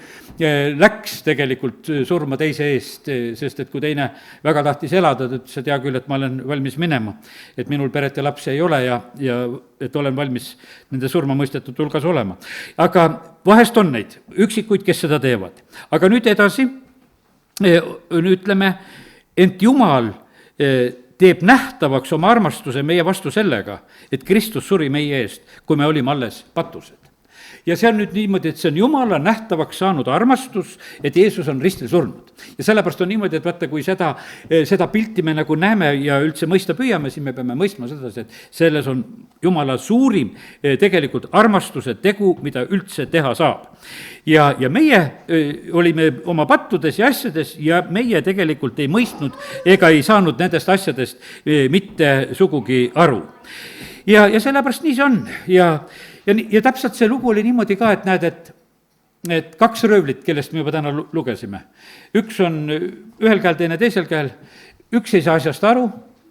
läks tegelikult surma teise eest, sest et kui teine väga tahtis elada, ta ütles, et hea küll, et ma olen valmis minema, et minul peret ja lapsi ei ole ja et olen valmis nende surma mõistetud hulgas olema. Aga vahest on neid üksikuid, kes seda teevad. Aga nüüd edasi, ütleme, ent Jumal teeb nähtavaks oma armastuse meie vastu sellega, et Kristus suri meie eest, kui me olime alles patused. Ja see on nüüd niimoodi, et see on Jumala nähtavaks saanud armastus, et Jeesus on ristil surnud. Ja sellepärast on niimoodi, et vaata, kui seda pilti me nagu näeme ja üldse mõista püüame, siis me peame mõistma sedasi, et selles on Jumala suurim tegelikult armastuse tegu, mida üldse teha saab. Ja meie olime oma pattudes ja asjades ja meie tegelikult ei mõistnud ega ei saanud nendest asjadest mitte sugugi aru. Ja sellepärast nii see on ja täpselt see lugu oli niimoodi ka, et näed, et kaks röövlit, kellest me juba täna lugesime. Üks on ühel käel, teine teisel käel, üks ei saa asjast aru,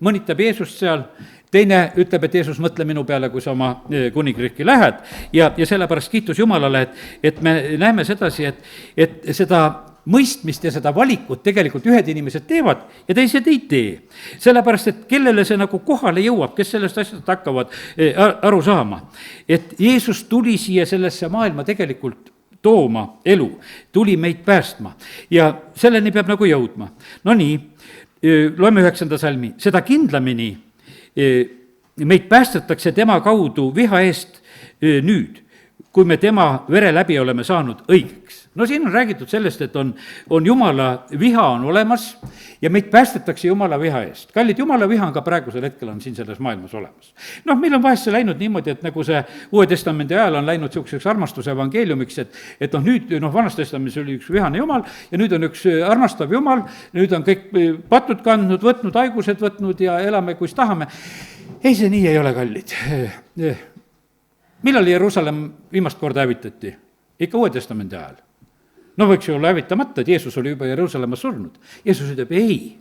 mõnitab Jeesust seal, teine ütleb, et Jeesus, mõtle minu peale, kui sa oma kuningriiki lähed ja sellepärast kiitus Jumalale, et me näeme sedasi, et seda mõistmist ja seda valikut tegelikult ühed inimesed teevad ja teised ei tee. Sellepärast, et kellele see nagu kohale jõuab, kes sellest asjast hakkavad aru saama. Et Jeesus tuli siia sellesse maailma tegelikult tooma elu, tuli meid päästma ja selleni peab nagu jõudma. No nii, loeme 9. salmi, seda kindlamini meid päästetakse tema kaudu viha eest nüüd, kui me tema vere läbi oleme saanud õigeks. No siin on räägitud sellest, et on Jumala viha on olemas ja meid päästetakse Jumala viha eest. Kallid, Jumala viha on ka praegusel hetkel on siin selles maailmas olemas. Meil on vahest see läinud niimoodi, et nagu see Uue Testamendi ajal on läinud selliseks armastuse evangeeliumiks, et nüüd Vanas Testamendis oli üks vihane Jumal ja nüüd on üks armastav Jumal, nüüd on kõik patud kandnud, võtnud, haigused võtnud ja elame, kus tahame. Ei, see nii ei ole, kallid. Millal Jeruusalemm viimast korda hävitati? Ikka Uue Testamendi ajal. Võiks ju olla hävitamata, et Jeesus oli juba Jeruusalemmas surnud. Jeesus ütleb, ei,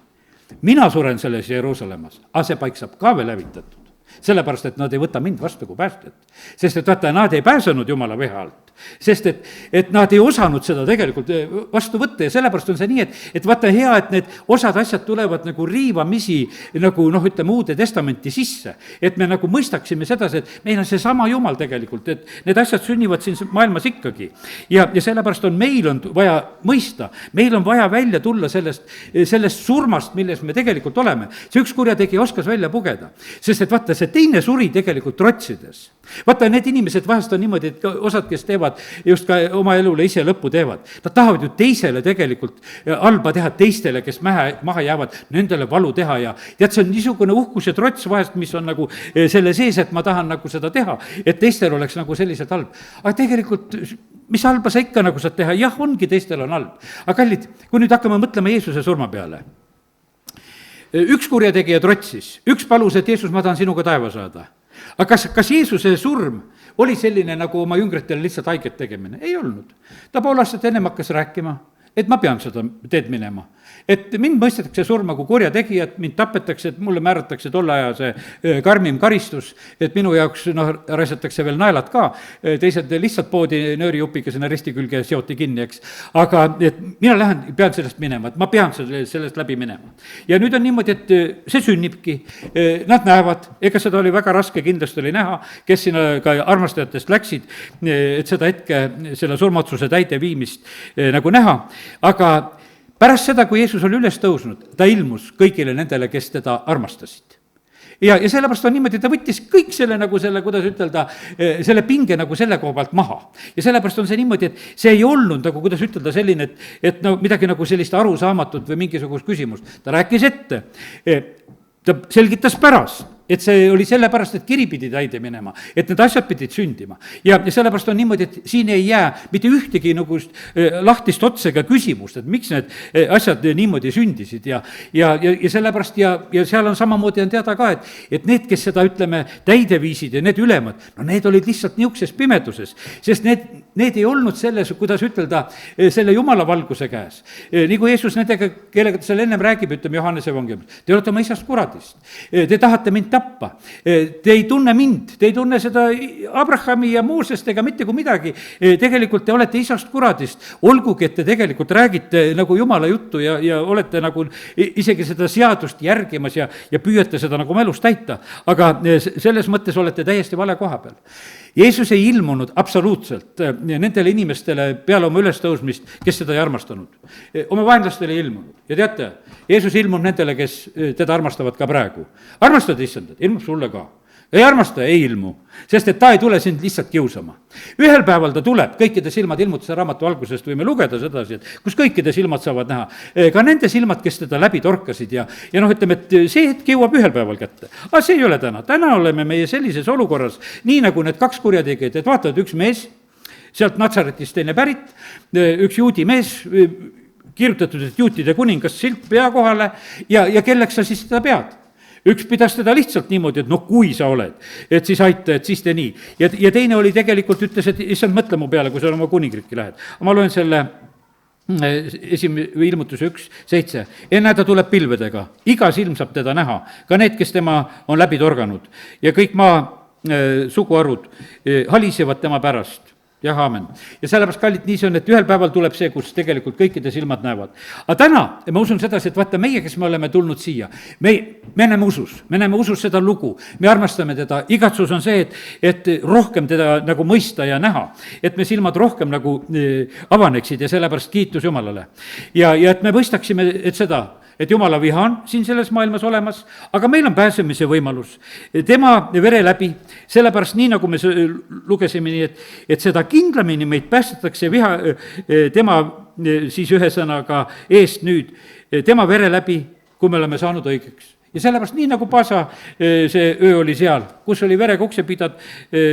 mina suren selles Jeruusalemmas, aga see paik saab ka veel hävitatud. Sellepärast, et nad ei võta mind vastu kui päästjat. Sest et vaata, nad ei pääsenud Jumala viha alt. Sest et nad ei osanud seda tegelikult vastu võtta ja sellepärast on see nii, et vaata hea, et need osad asjad tulevad nagu riivamisi nagu ütleme Uude Testamenti sisse. Et me nagu mõistaksime sedasi, et meil on see sama Jumal tegelikult, et need asjad sünnivad siin maailmas ikkagi. Ja sellepärast meil on vaja mõista, meil on vaja välja tulla sellest surmast, milles me tegelikult oleme. See üks kurjategi oskas välja pugeda, sest et vaata, see teine suri tegelikult trotsides. Vaata, need inimesed vahest on niimoodi, et osad, kes teevad just ka oma elule ise lõppu teevad. Nad tahavad ju teisele tegelikult halba teha, teistele, kes maha jäävad, nendele valu teha ja tead, see on niisugune uhkus ja trots vahest, mis on nagu selle sees, et ma tahan nagu seda teha, et teistel oleks nagu selliselt halb. Aga tegelikult, mis halba sa ikka nagu saad teha? Jah, ongi, teistel on halb. Aga kallid, kui nüüd hakkame mõtlema Jeesuse surma peale. Üks kurjategija trotsis, üks palus, et Jeesus, ma tahan sinuga taeva saada. Aga kas Jeesuse surm oli selline nagu oma jüngritele lihtsalt haiget tegemine? Ei olnud. Ta pool aastat ennem hakkas rääkima, et ma pean seda teed minema. Et mind mõistetakse surma kui kurjategijat, mind tapetakse, et mulle määratakse tolle aja see karmim karistus, et minu jaoks raisatakse veel naelad ka, teised lihtsalt poodi nöörijupikesena risti külge seoti kinni, eks. aga et mina lähen, pean sellest minema, et ma pean sellest läbi minema. Ja nüüd on niimoodi, et see sünnibki, nad näevad, ega seda oli väga raske kindlasti oli näha, kes sinna ka armastajatest läksid, et seda hetke, selle surmaotsuse täideviimist nagu näha, aga pärast seda, kui Jeesus oli üles tõusnud, ta ilmus kõigile nendele, kes teda armastasid. Ja sellepärast on niimoodi, ta võttis kõik selle nagu selle, kuidas ütelda, selle pinge nagu selle koha pealt maha. Ja sellepärast on see niimoodi, et see ei olnud nagu, kuidas ütelda, selline, et no midagi nagu sellist arusaamatut või mingisugust küsimust. Ta rääkis ette, ta selgitas pärast, et see oli sellepärast, et kiri pidi täide minema, et need asjad pidid sündima. Ja sellepärast on niimoodi, et siin ei jää mitte ühtegi nagu lahtist otsega küsimust, et miks need asjad niimoodi sündisid ja sellepärast ja seal on samamoodi on teada ka, et need, kes seda, ütleme, täide viisid ja need ülemad, no need olid lihtsalt niisuguses pimeduses, sest need ei olnud selles, kuidas ütelda, selle Jumala valguse käes. Nii kui Jeesus nendega, kellega ta seal ennem räägib, ütleme Johannese evangeeliumis, te olete oma isast kuradist, te tahate mind tappa, te ei tunne mind, te ei tunne seda Abrahami ja Moosest ega mitte kui midagi, tegelikult te olete isast kuradist, olgugi, et te tegelikult räägite nagu Jumala juttu ja olete nagu isegi seda seadust järgimas ja püüate seda nagu mälus täita, aga selles mõttes olete täiesti vale koha peal. Jeesus ei ilmunud absoluutselt nendele inimestele peale oma ülestõusmist, kes seda ei armastanud. Oma vaenlastele ei ilmunud. Ja teate, Jeesus ilmub nendele, kes teda armastavad ka praegu. Armastad issandat, ilmub sulle ka. Ei armasta, ei ilmu, sest et ta ei tule sind lihtsalt kiusama. Ühel päeval ta tuleb, kõikide silmad ilmutuse raamatu algusest võime lugeda sedasi, et kus kõikide silmad saavad näha. Ka nende silmad, kes teda läbi torkasid ja ütleme, et see hetk jõuab ühel päeval kätte. Aga see ei ole täna. Täna oleme meie sellises olukorras, nii nagu need kaks kurjategijad, et vaatavad üks mees, sealt Natsaretist teine pärit, üks juudi mees, kirjutatud, et juutide kuningas silt pea kohale ja kelleks sa siis seda pead? Üks pidas teda lihtsalt niimoodi, et kui sa oled, et siis aita, et siis tee nii. Ja teine oli tegelikult, ütles, et issand, mõtle mu peale, kui sa oma kuningriiki lähed. Ma loen selle ilmutuse 1:7. Enne ta tuleb pilvedega, iga silm saab teda näha, ka need, kes tema on läbi torganud ja kõik maa suguharud halisevad tema pärast. Jah, aamen. Ja sellepärast, kallid, nii see on, et ühel päeval tuleb see, kus tegelikult kõikide silmad näevad. Aga täna ma usun sedasi, et vaata meie, kes me oleme tulnud siia, me näeme usus seda lugu, me armastame teda, igatsus on see, et rohkem teda nagu mõista ja näha, et me silmad rohkem nagu avaneksid ja sellepärast kiitus Jumalale. Ja et me mõistaksime, et seda, et Jumala viha on siin selles maailmas olemas, aga meil on pääsemise võimalus tema vere läbi, sellepärast nii, nagu me lugesime nii, et seda kindlamini meid päästetakse viha tema siis ühe sõnaga eest nüüd, tema vere läbi, kui me oleme saanud õigeks. Ja sellepärast nii, nagu Paasa see öö oli seal, kus oli verega uksepidad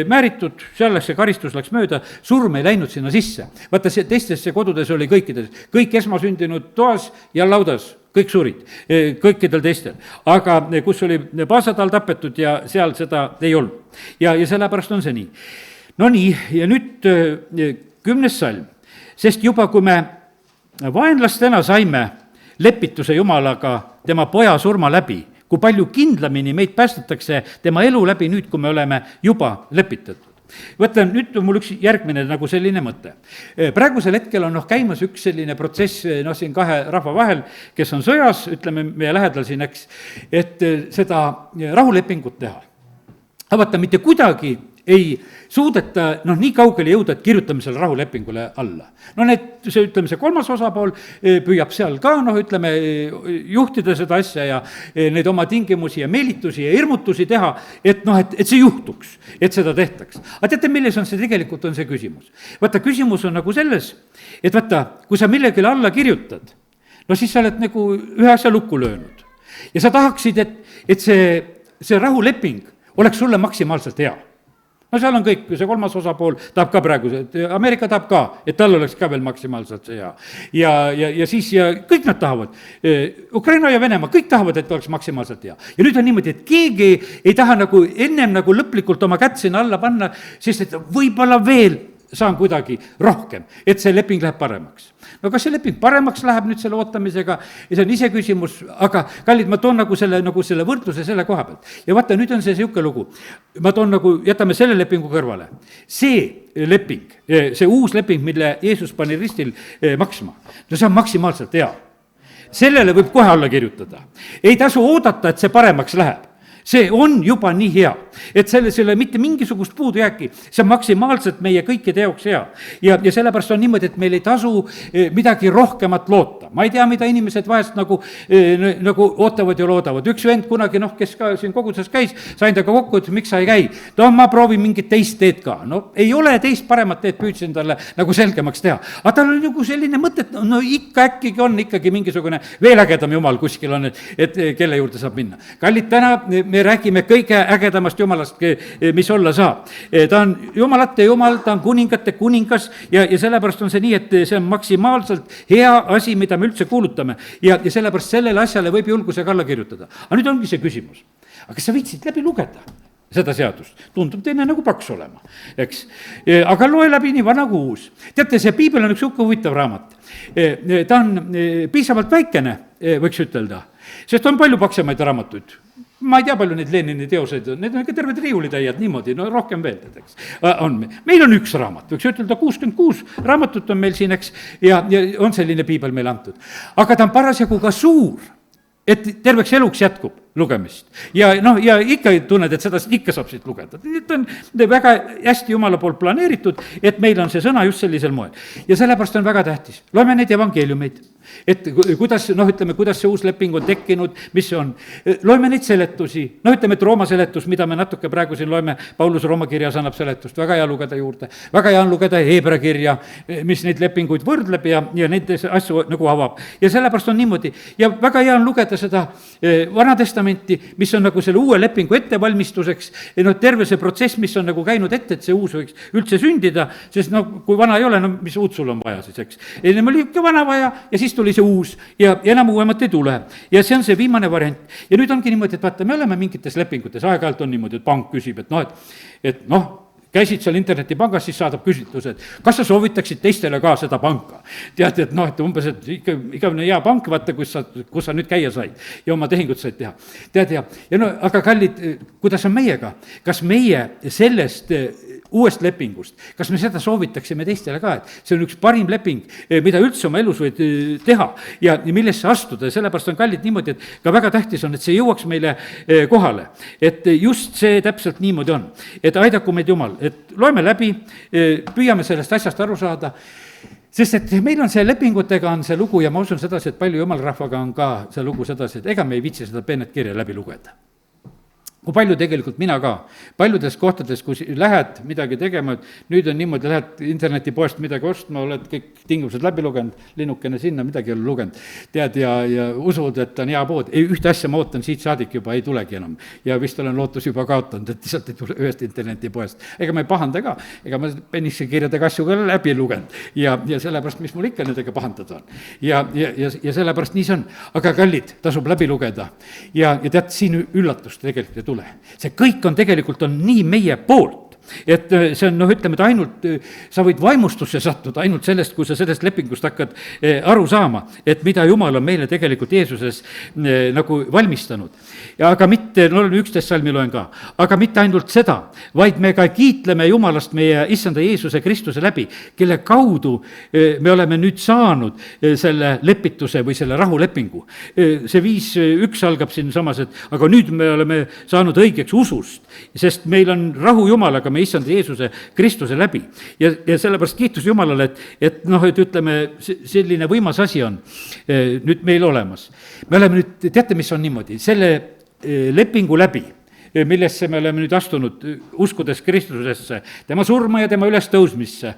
määritud, seal läks see karistus, läks mööda, surm ei läinud sinna sisse. Vaata, teistesse kodudes oli kõikides, kõik esmasündinud toas ja laudas, kõik surid, kõikidel teistel. Aga kus oli Paasatal tapetud ja seal seda ei olnud. Ja sellepärast on see nii. No nii, ja nüüd 10. salm. Sest juba, kui me vaenlastena saime lepituse Jumalaga tema poja surma läbi, kui palju kindlamini meid päästetakse tema elu läbi nüüd, kui me oleme juba lepitatud. Võtta, nüüd on mul üks järgmine nagu selline mõte. Praegusel hetkel on käimas üks selline protsess siin kahe rahva vahel, kes on sõjas, ütleme meie lähedal siin, eks, et seda rahulepingut teha. Aga vaata, mitte kuidagi ei suudeta nii kaugele jõuda, et kirjutame selle rahulepingule alla. See kolmas osapool püüab seal ka, ütleme, juhtida seda asja ja neid oma tingimusi ja meelitusi ja hirmutusi teha, et see juhtuks, et seda tehtaks. Aga teate, milles on see tegelikult, on see küsimus? Vaata, küsimus on nagu selles, et vaata, kui sa millegile alla kirjutad, siis sa oled nagu ühe asja lukku löönud. Ja sa tahaksid, et see rahuleping oleks sulle maksimaalselt hea. Seal on kõik, see kolmas osapool tahab ka praegu, Ameerika tahab ka, et tal oleks ka veel maksimaalselt see hea. Ja siis kõik nad tahavad, Ukraina ja Venemaa, kõik tahavad, et oleks maksimaalselt hea. Ja nüüd on niimoodi, et keegi ei taha nagu ennem nagu lõplikult oma kätt sinna alla panna, sest et võib-olla veel saan kuidagi rohkem, et see leping läheb paremaks. no kas see leping paremaks läheb nüüd selle ootamisega, ja see on iseküsimus, aga kallid, ma toon nagu selle võrdluse selle koha pealt. ja vaata, nüüd on see niisugune lugu, ma toon jätame selle lepingu kõrvale. See leping, see uus leping, mille Jeesus pani ristil maksma, no see on maksimaalselt hea. Sellele võib kohe alla kirjutada. Ei tasu oodata, et see paremaks läheb. See on juba nii hea, et selles ei ole mitte mingisugust puudujääki, see on maksimaalselt meie kõikide jaoks hea. ja sellepärast on niimoodi, et meil ei tasu midagi rohkemat loota. Ma ei tea, mida inimesed vahest nagu ootavad ja loodavad. Üks vend kunagi, kes ka siin koguduses käis, sain temaga kokku, et miks sa ei käi. Ma proovin mingit teist teed ka. Ei ole teist paremat teed, püüdsin talle nagu selgemaks teha. Aga tal oli nagu selline mõte, et ikka äkki on ikkagi mingisugune veel ägedam jumal kuskil on, et kelle juurde saab minna. Kallid, täna me räägime kõige ägedamast jumalast, mis olla saab. Ta on jumalate jumal, ta on kuningate kuningas ja sellepärast on see nii, et see on maksimaalselt hea asi, mida me üldse kuulutame. Ja sellepärast sellele asjale võib julgusega alla kirjutada. Aga nüüd ongi see küsimus. Aga kas sa võitsid läbi lugeda seda seadust? Tundub teine nagu paks olema, eks. Aga loe läbi nii vana kui uus. Teate, see piibel on üks huvitav raamat. Ta on piisavalt väikene, võiks ütelda, sest on palju paksemaid raamatuid. Ma ei tea, palju neid Lenini teoseid on, need on ikka terved riiulitäied niimoodi, rohkem veel, eks. Meil on üks raamat, võiks ütelda 66 raamatut on meil siin, eks, ja on selline piibel meil antud. Aga ta on parasjagu ka suur, et terveks eluks jätkub lugemist. Ja ikka tunned, et seda ikka saab siit lugeda. Need on väga hästi Jumala poolt planeeritud, et meil on see sõna just sellisel moel. Ja sellepärast on väga tähtis. Loeme neid evangeeliumeid, et kuidas, kuidas see uus leping on tekkinud, mis on. Loeme neid seletusi, ütleme, et Rooma seletus, mida me natuke praegu siin loeme, Paulus Rooma kirjas annab seletust, väga hea lugeda juurde. Väga hea on lugeda Heebra kirja, mis neid lepinguid võrdleb ja neid asju nagu avab. Ja sellepärast on niimoodi. Ja väga hea on lugeda seda Vana Testamenti, mis on nagu selle uue lepingu ettevalmistuseks, terve see protsess, mis on nagu käinud ette, et see uus võiks üldse sündida, sest kui vana ei ole, mis uut sul on vaja siis, eks. Ennem oli ikka vana vaja ja siis tuli see uus ja enam uuemat ei tule. Ja see on see viimane variant. Ja nüüd ongi niimoodi, et vaata, me oleme mingites lepingutes, aeg-ajalt on niimoodi, et pank küsib, et käisid seal internetipangas, siis saadab küsitlused, kas sa soovitaksid teistele ka seda panka? Tead, et umbes, et ikka hea pank, vaata, kus sa nüüd käia said ja oma tehingut said teha. Tead, aga kallid, kuidas on meiega? Kas meie sellest uuest lepingust, kas me seda soovitaksime teistele ka, et see on üks parim leping, mida üldse oma elus võid teha ja millesse astuda ja sellepärast on kallid niimoodi, et ka väga tähtis on, et see jõuaks meile kohale. Et just see täpselt niimoodi on, et aidaku meid Jumal, et loeme läbi, püüame sellest asjast aru saada, sest et meil on see lepingutega on see lugu ja ma usun sedasi, et palju Jumal rahvaga on ka see lugu sedasi, et ega me ei viitsi seda peenet kirja läbi lugeda. Kui palju tegelikult mina ka, paljudes kohtades, kui lähed midagi tegema, et nüüd on niimoodi, lähed internetipoest midagi ostma, oled kõik tingimused läbi lugenud, linnukene sinna, midagi ei ole lugenud, tead, ja usud, et on hea pood. Ühte asja ma ootan, siit saadik juba ei tulegi enam. Ja vist olen lootus juba kaotanud, et lihtsalt ei tule ühest internetipoest. Ega ma ei pahanda ka, ega ma penisse kirjadega asju ka läbi lugenud. Ja sellepärast, mis mul ikka nendega pahandada on. Ja sellepärast nii see on. Aga kallid, tasub läbi lugeda. Ja tead, siin üllatust tegelikult ei tule. See kõik on tegelikult on nii meie poolt. Et see on, ütleme, et ainult sa võid vaimustusse sattuda ainult sellest, kui sa sellest lepingust hakkad aru saama, et mida Jumal on meile tegelikult Jeesuses nagu valmistanud. Ja aga mitte, 11 salmi loen ka, aga mitte ainult seda, vaid me ka kiitleme Jumalast meie issanda Jeesuse Kristuse läbi, kelle kaudu me oleme nüüd saanud selle lepituse või selle rahulepingu. See 5.1 algab siin samas, et aga nüüd me oleme saanud õigeks usust, sest meil on rahu Jumalaga, me issand Jeesuse Kristuse läbi. Ja sellepärast kiitus Jumalale, et ütleme, selline võimas asi on nüüd meil olemas. Me oleme nüüd, teate, mis on niimoodi, selle lepingu läbi, millesse me oleme nüüd astunud, uskudes Kristusesse, tema surma ja tema ülestõusmisse,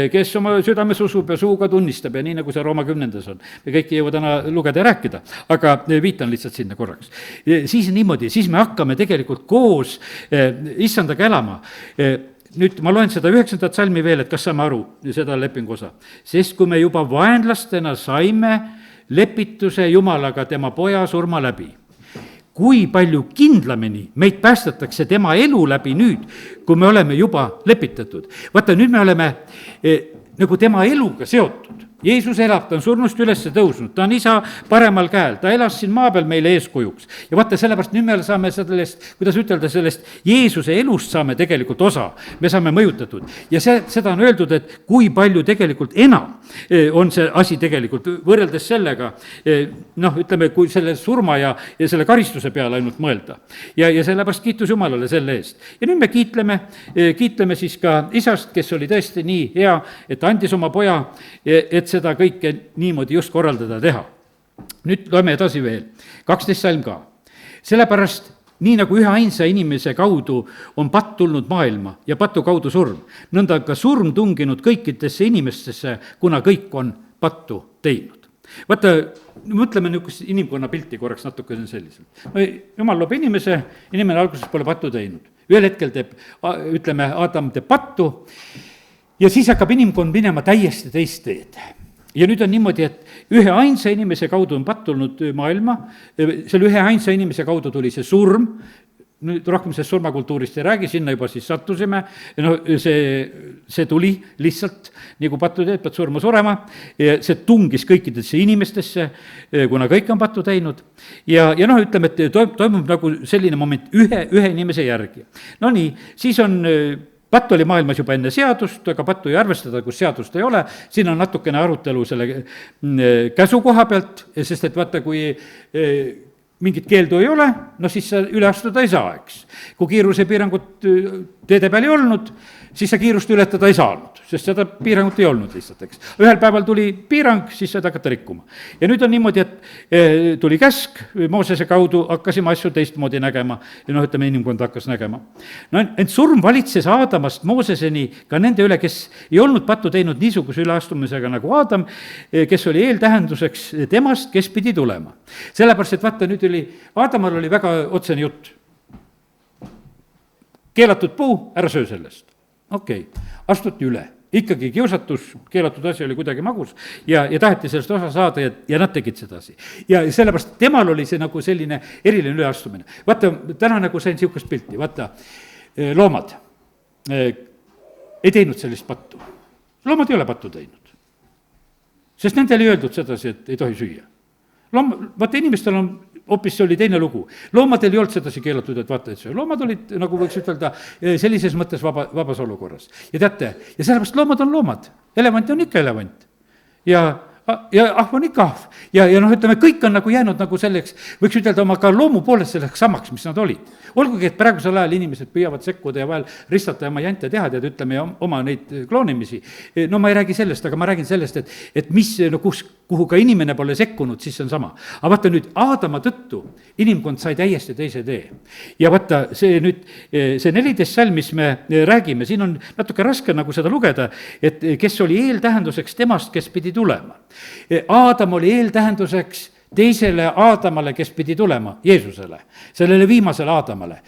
kes oma südames usub ja suuga tunnistab ja nii, nagu see Rooma 10. on. Me kõik ei jõua täna lugeda ja rääkida, aga viitan lihtsalt sinna korraks. Siis niimoodi, siis me hakkame tegelikult koos issandaga elama. Nüüd ma loen seda 9. salmi veel, et kas saame aru seda lepingu osa. Sest kui me juba vaenlastena saime lepituse Jumalaga tema poja surma läbi, kui palju kindlamini meid päästetakse tema elu läbi nüüd, kui me oleme juba lepitatud. vaata, nüüd me oleme nagu tema eluga seotud. Jeesus elab, ta on surnust üles tõusnud, ta on isa paremal käel, ta elas siin maa peal meile eeskujuks. ja vaata, sellepärast nüüd me saame sellest, kuidas ütelda, sellest Jeesuse elust saame tegelikult osa. me saame mõjutatud ja seda on öeldud, et kui palju tegelikult enam on see asi tegelikult võrreldes sellega, ütleme, kui selle surma ja selle karistuse peale ainult mõelda. ja sellepärast kiitus Jumalale selle eest. ja nüüd me kiitleme siis ka isast, kes oli tõesti nii hea, et andis oma poja, et seda kõike niimoodi just korraldada teha. Nüüd loeme edasi veel, 12 salm ka. Sellepärast, nii nagu ühe ainsa inimese kaudu on patt tulnud maailma ja patu kaudu surm, nõnda on ka surm tunginud kõikidesse inimestesse, kuna kõik on pattu teinud. Vaata, mõtleme niisugust inimkonna pilti korraks natukene selliselt. Jumal loob inimene alguses pole pattu teinud. Ühel hetkel ütleme, Adam teeb pattu ja siis hakkab inimkond minema täiesti teist teed. Ja nüüd on niimoodi, et ühe ainsa inimese kaudu on patt tulnud maailma, selle ühe ainsa inimese kaudu tuli see surm, nüüd rohkem sellest surmakultuurist ei räägi, sinna juba siis sattusime, see tuli lihtsalt, nagu pattu teed, pead surma, see tungis kõikidesse inimestesse, kuna kõik on pattu teinud, ja ütleme, et toimub nagu selline moment ühe inimese järgi. No nii, siis on patt oli maailmas juba enne seadust, aga pattu ei arvestada, kus seadust ei ole, siin on natukene arutelu selle käsu koha pealt, sest et vaata, kui mingit keeldu ei ole, siis sa üle astuda ei saa, eks. Kui kiirusepiirangut teede peal ei olnud, siis sa kiirust ületada ei saanud, sest seda piirangut ei olnud lihtsalt, eks. Ühel päeval tuli piirang, siis saad hakata rikkuma. Ja nüüd on niimoodi, et tuli käsk, Moosese kaudu hakkasime asju teistmoodi nägema, ja ütleme, inimkond hakkas nägema. Ent surm valitses Aadamast Mooseseni ka nende üle, kes ei olnud pattu teinud niisuguse üleastumisega nagu Aadam, kes oli eeltähenduseks temast, kes pidi tulema. Sellepärast, et vaata, nüüd Aadamal oli väga otsene jutt. Keelatud puu, ära söö sellest. Okei, astuti üle. Ikkagi kiusatus, keelatud asi oli kuidagi magus ja taheti sellest osa saada ja nad tegid sedasi. Ja sellepärast temal oli see nagu selline eriline üleastumine. Vaata, täna nagu sain niisugust pilti, vaata, loomad ei teinud sellist pattu. Loomad ei ole pattu teinud. Sest nendel ei öeldud sedasi, et ei tohi süüa. Vaata, inimestel on hoopis see oli teine lugu. Loomadel ei olnud sedasi keelatud, et vaata, et see loomad olid, nagu võiks ütelda, sellises mõttes vabas olukorras. Ja teate, ja sellepärast loomad on loomad. Elevant on ikka elevant. Ja ahv on ikka ahv. Ja ütleme, kõik on nagu jäänud nagu selleks, võiks ütelda oma ka loomu poolest selleks samaks, mis nad olid. Olgugi, et praegusel ajal inimesed püüavad sekkuda ja vahel ristata ja oma jänte teha, ütleme, ja oma neid kloonimisi. No ma ei räägi sellest, aga ma räägin sellest, et mis, kuhu ka inimene pole sekkunud, siis see on sama. Aga vaata nüüd, Aadama tõttu inimkond sai täiesti teise tee. Ja vaata, see 14 salm, mis me räägime, siin on natuke raske nagu seda lugeda, et kes oli eeltähenduseks temast, kes pidi tulema. Aadam oli eeltähenduseks teisele Aadamale, kes pidi tulema, Jeesusele, sellele viimasele Aadamale,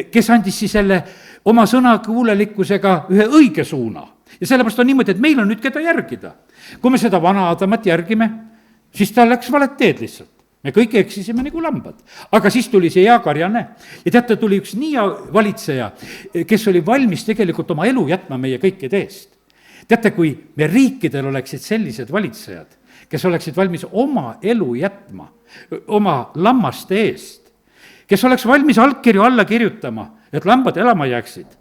kes andis siis selle oma sõnakuulelikkusega ühe õige suuna. Ja sellepärast on niimoodi, et meil on nüüd keda järgida. Kui me seda vana Aadamat järgime, siis ta läks valet teed lihtsalt. Me kõik eksisime nagu lambad. Aga siis tuli see hea karjane ja teate, tuli üks nii valitseja, kes oli valmis tegelikult oma elu jätma meie kõikide eest. Teate, kui me riikidel oleksid sellised valitsejad, kes oleksid valmis oma elu jätma oma lammaste eest, kes oleks valmis allkirju alla kirjutama, et lambad elama jääksid.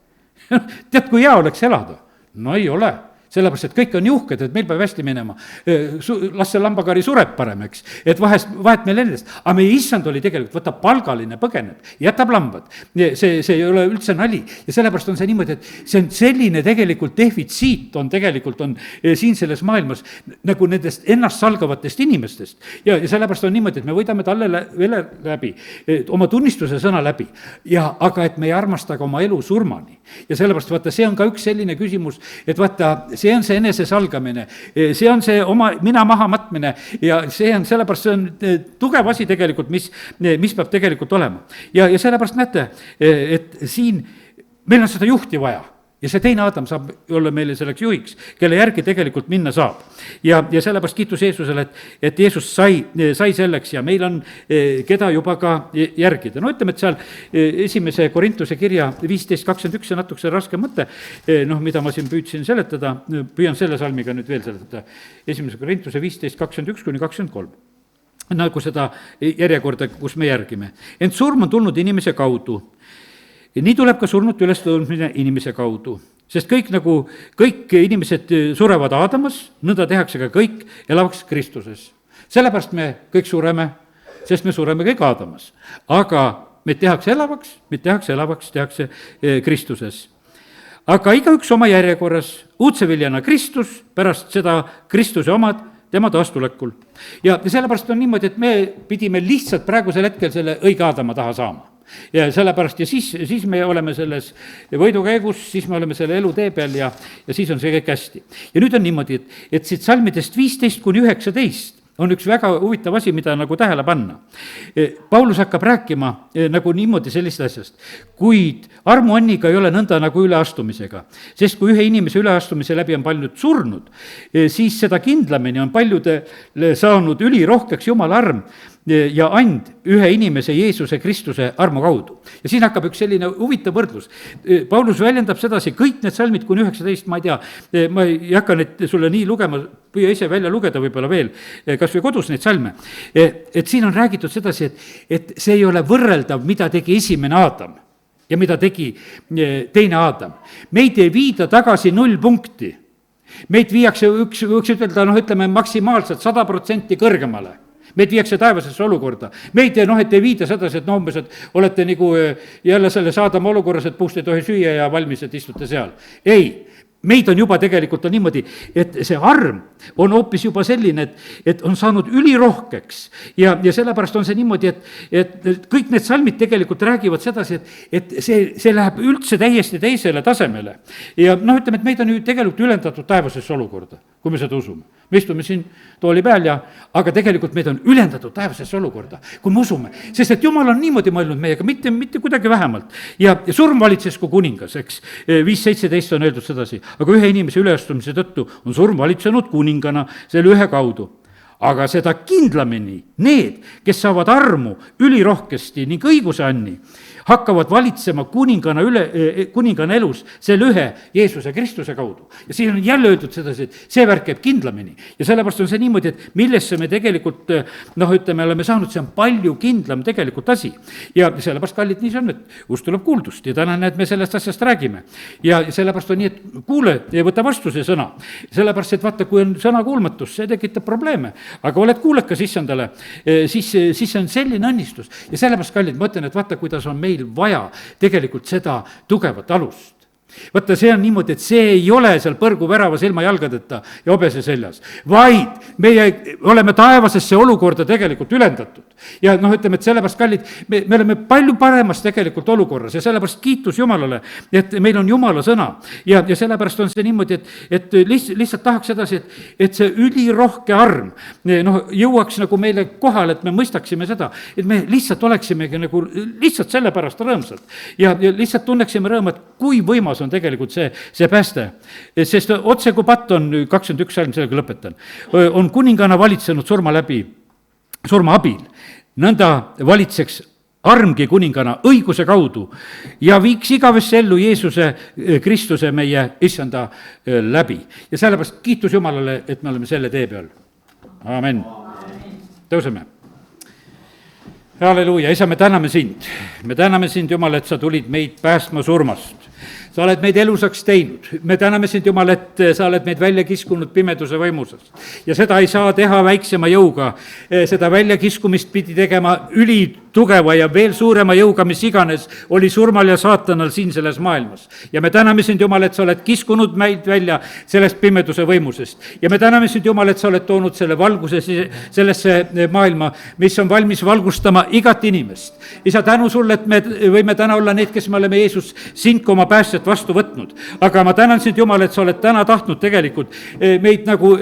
Tead, kui hea oleks elada? No ei ole. Sellepärast, et kõik on juhked, et meil peab hästi minema. Las see lambakari sureb parem, eks. Et vahet meil endast. Aga meie issand oli tegelikult, võtab palgaline, põgeneb, jätab lambad. See ei ole üldse nali. Ja sellepärast on see niimoodi, et see on selline tegelikult defitsiit on tegelikult on siin selles maailmas nagu nendest ennast salgavatest inimestest. Ja sellepärast on niimoodi, et me võidame talle veel läbi, oma tunnistuse sõna läbi. Aga et me ei armasta ka oma elu surmani. Ja sellepärast vaata, see on ka üks selline küsimus, et vaata, see on see enese salgamine, see on see oma mina maha matmine ja see on sellepärast, see on tugev asi tegelikult, mis peab tegelikult olema. Ja sellepärast näete, et siin meil on seda juhti vaja. ja see teine Aadam saab olla meile selleks juhiks, kelle järgi tegelikult minna saab. ja sellepärast kiitus Jeesusele, et Jeesus sai selleks ja meil on, keda juba ka järgida. No ütleme, et seal esimese Korintuse kirja 15:21 on natukese raske mõte, mida ma siin püüdsin seletada, püüan selle salmiga nüüd veel seletada. Esimese Korintuse 15:21-23. Nagu seda järjekorda, kus me järgime. Ent surm on tulnud inimese kaudu. Nii tuleb ka surnute ülestõusmine inimese kaudu, sest kõik inimesed surevad Aadamas, nõnda tehakse ka kõik elavaks Kristuses. Sellepärast me kõik sureme, sest me sureme kõik Aadamas. Aga meid tehakse elavaks, tehakse Kristuses. Aga igaüks oma järjekorras, uudseviljana Kristus, pärast seda Kristuse omad, tema taastulekul. Ja sellepärast on niimoodi, et me pidime lihtsalt praegusel hetkel selle õige Aadama taha saama. Ja sellepärast ja siis me oleme selles võidukäigus, siis me oleme selle elutee peal ja siis on see kõik hästi. Ja nüüd on niimoodi, et siit salmidest 15-19 on üks väga huvitav asi, mida nagu tähele panna. Paulus hakkab rääkima nagu niimoodi sellist asjast, kuid armuanniga ei ole nõnda nagu üleastumisega, sest kui ühe inimese üleastumise läbi on paljud surnud, siis seda kindlamini on paljudele saanud ülirohkeks Jumala arm ja and ühe inimese Jeesuse Kristuse armu kaudu. Ja siin hakkab üks selline huvitav võrdlus. Paulus väljendab sedasi, kõik need salmid kuni 19, ma ei tea, ma ei hakka neid sulle nii lugema, püüa ise välja lugeda võib-olla veel, kas või kodus neid salme. Et siin on räägitud sedasi, et see ei ole võrreldav, mida tegi esimene Aadam ja mida tegi teine Aadam. Meid ei viida tagasi 0 punkti. Meid viiakse võiks ütelda, ütleme maksimaalselt 100% kõrgemale. Meid viiakse taevasesse olukorda. Meid et ei viida sedasi, et umbes, et olete nagu jälle selle Aadama olukorras, et puust ei tohi süüa ja valmis, et istute seal. Ei, meid on juba tegelikult on niimoodi, et see arm on hoopis juba selline, et on saanud ülirohkeks ja sellepärast on see niimoodi, et kõik need salmid tegelikult räägivad sedasi, et see läheb üldse täiesti teisele tasemele. Ja ütleme, et meid on ju tegelikult ülendatud taevasesse olukorda, kui me seda usume. Me istume siin tooli peal aga tegelikult meid on ülendatud taevasesse olukorda, kui me usume. Sest et Jumal on niimoodi mõelnud meiega, mitte kuidagi vähemalt. Ja surm valitses kui kuningas, eks. 5:17 on öeldud sedasi, aga ühe inimese üleastumise tõttu on surm valitsenud kuningana selle ühe kaudu. Aga seda kindlamini need, kes saavad armu ülirohkesti ning õiguse anni, hakkavad valitsema kuningana elus selle ühe Jeesuse Kristuse kaudu. Ja siin on jälle öeldud sedasi, et see värk käib kindlamini. Ja sellepärast on see niimoodi, et millesse me tegelikult, oleme saanud, see on palju kindlam tegelikult asi. Ja sellepärast, kallid, nii see on, et usk tuleb kuuldust ja täna me sellest asjast räägime. Ja sellepärast on nii, et kuule ja võta vastu see sõna. Sellepärast, et vaata, kui on sõna kuulmatus, see tekitab probleeme. Aga oled kuulekas issandale, siis on selline õnnistus. Ja sellepärast, kallid, ma ütlen, et vaata, kuidas on meil vaja tegelikult seda tugevat alust. Vaata, see on niimoodi, et see ei ole seal põrgu väravas ilma jalgadeta ja obese seljas, vaid meie oleme taevasesse olukorda tegelikult ülendatud. Ja ütleme, et sellepärast, kallid, me oleme palju paremas tegelikult olukorras ja sellepärast kiitus Jumalale, et meil on Jumala sõna. Ja sellepärast on see niimoodi, et lihtsalt tahaks edasi, et see ülirohke arm jõuaks nagu meile kohale, et me mõistaksime seda, et me lihtsalt oleksimegi nagu lihtsalt sellepärast rõõmsad. Ja lihtsalt tunneksime rõõmu, et kui võimas on tegelikult see pääste. Sest otse kui patt on 21 salm, sellega lõpetan, on kuningana valitsenud surma abil. Nõnda valitseks armgi kuningana õiguse kaudu ja viiks igavesse ellu Jeesuse Kristuse meie issanda läbi. Ja sellepärast kiitus Jumalale, et me oleme selle tee peal. Amen. Tõuseme. Halleluuja, isa, me täname sind. Me täname sind, Jumal, et sa tulid meid päästma surmast. Sa oled meid elusaks teinud. Me täname sind, Jumal, et sa oled meid välja kiskunud pimeduse võimusest. Ja seda ei saa teha väiksema jõuga. Seda väljakiskumist pidi tegema ülitugeva ja veel suurema jõuga, mis iganes oli surmal ja saatanal siin selles maailmas. Ja me täname sind, Jumal, et sa oled kiskunud meid välja sellest pimeduse võimusest. Ja me täname sind, Jumal, et sa oled toonud selle valguse sellesse maailma, mis on valmis valgustama igat inimest. Isa, tänu sulle, et me võime täna olla need, kes me oleme Jeesus sind kui oma päästjat vastu võtnud. aga ma tänan sind, Jumal, et sa oled täna tahtnud tegelikult meid nagu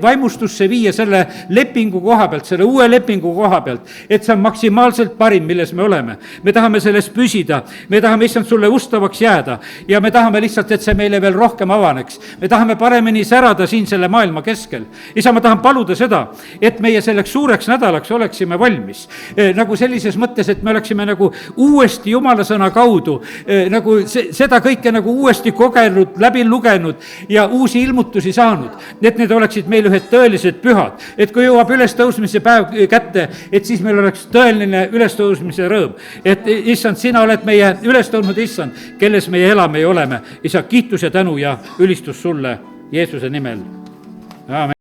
vaimustusse viia selle lepingu koha pealt, selle uue lepingu koha pealt, et see on maksimaalselt parim, milles me oleme. me tahame selles püsida, me tahame, issand, sulle ustavaks jääda ja me tahame lihtsalt, et see meile veel rohkem avaneks. me tahame paremini särada siin selle maailma keskel. isa, ma tahan paluda seda, et meie selleks suureks nädalaks oleksime valmis. Nagu sellises mõttes, et me oleksime nagu uuesti Jumala sõna kaudu nagu seda kõike nagu uuesti kogenud, läbi lugenud ja uusi ilmutusi saanud. Et need oleksid meil ühed tõelised pühad. Et kui jõuab ülestõusmise päev kätte, et siis meil oleks tõeline ülestõusmise rõõm. Et issand, sina oled meie ülestõusnud issand, kelles meie elame ja oleme. isa, kiitus ja tänu ja ülistus sulle Jeesuse nimel. Aamen.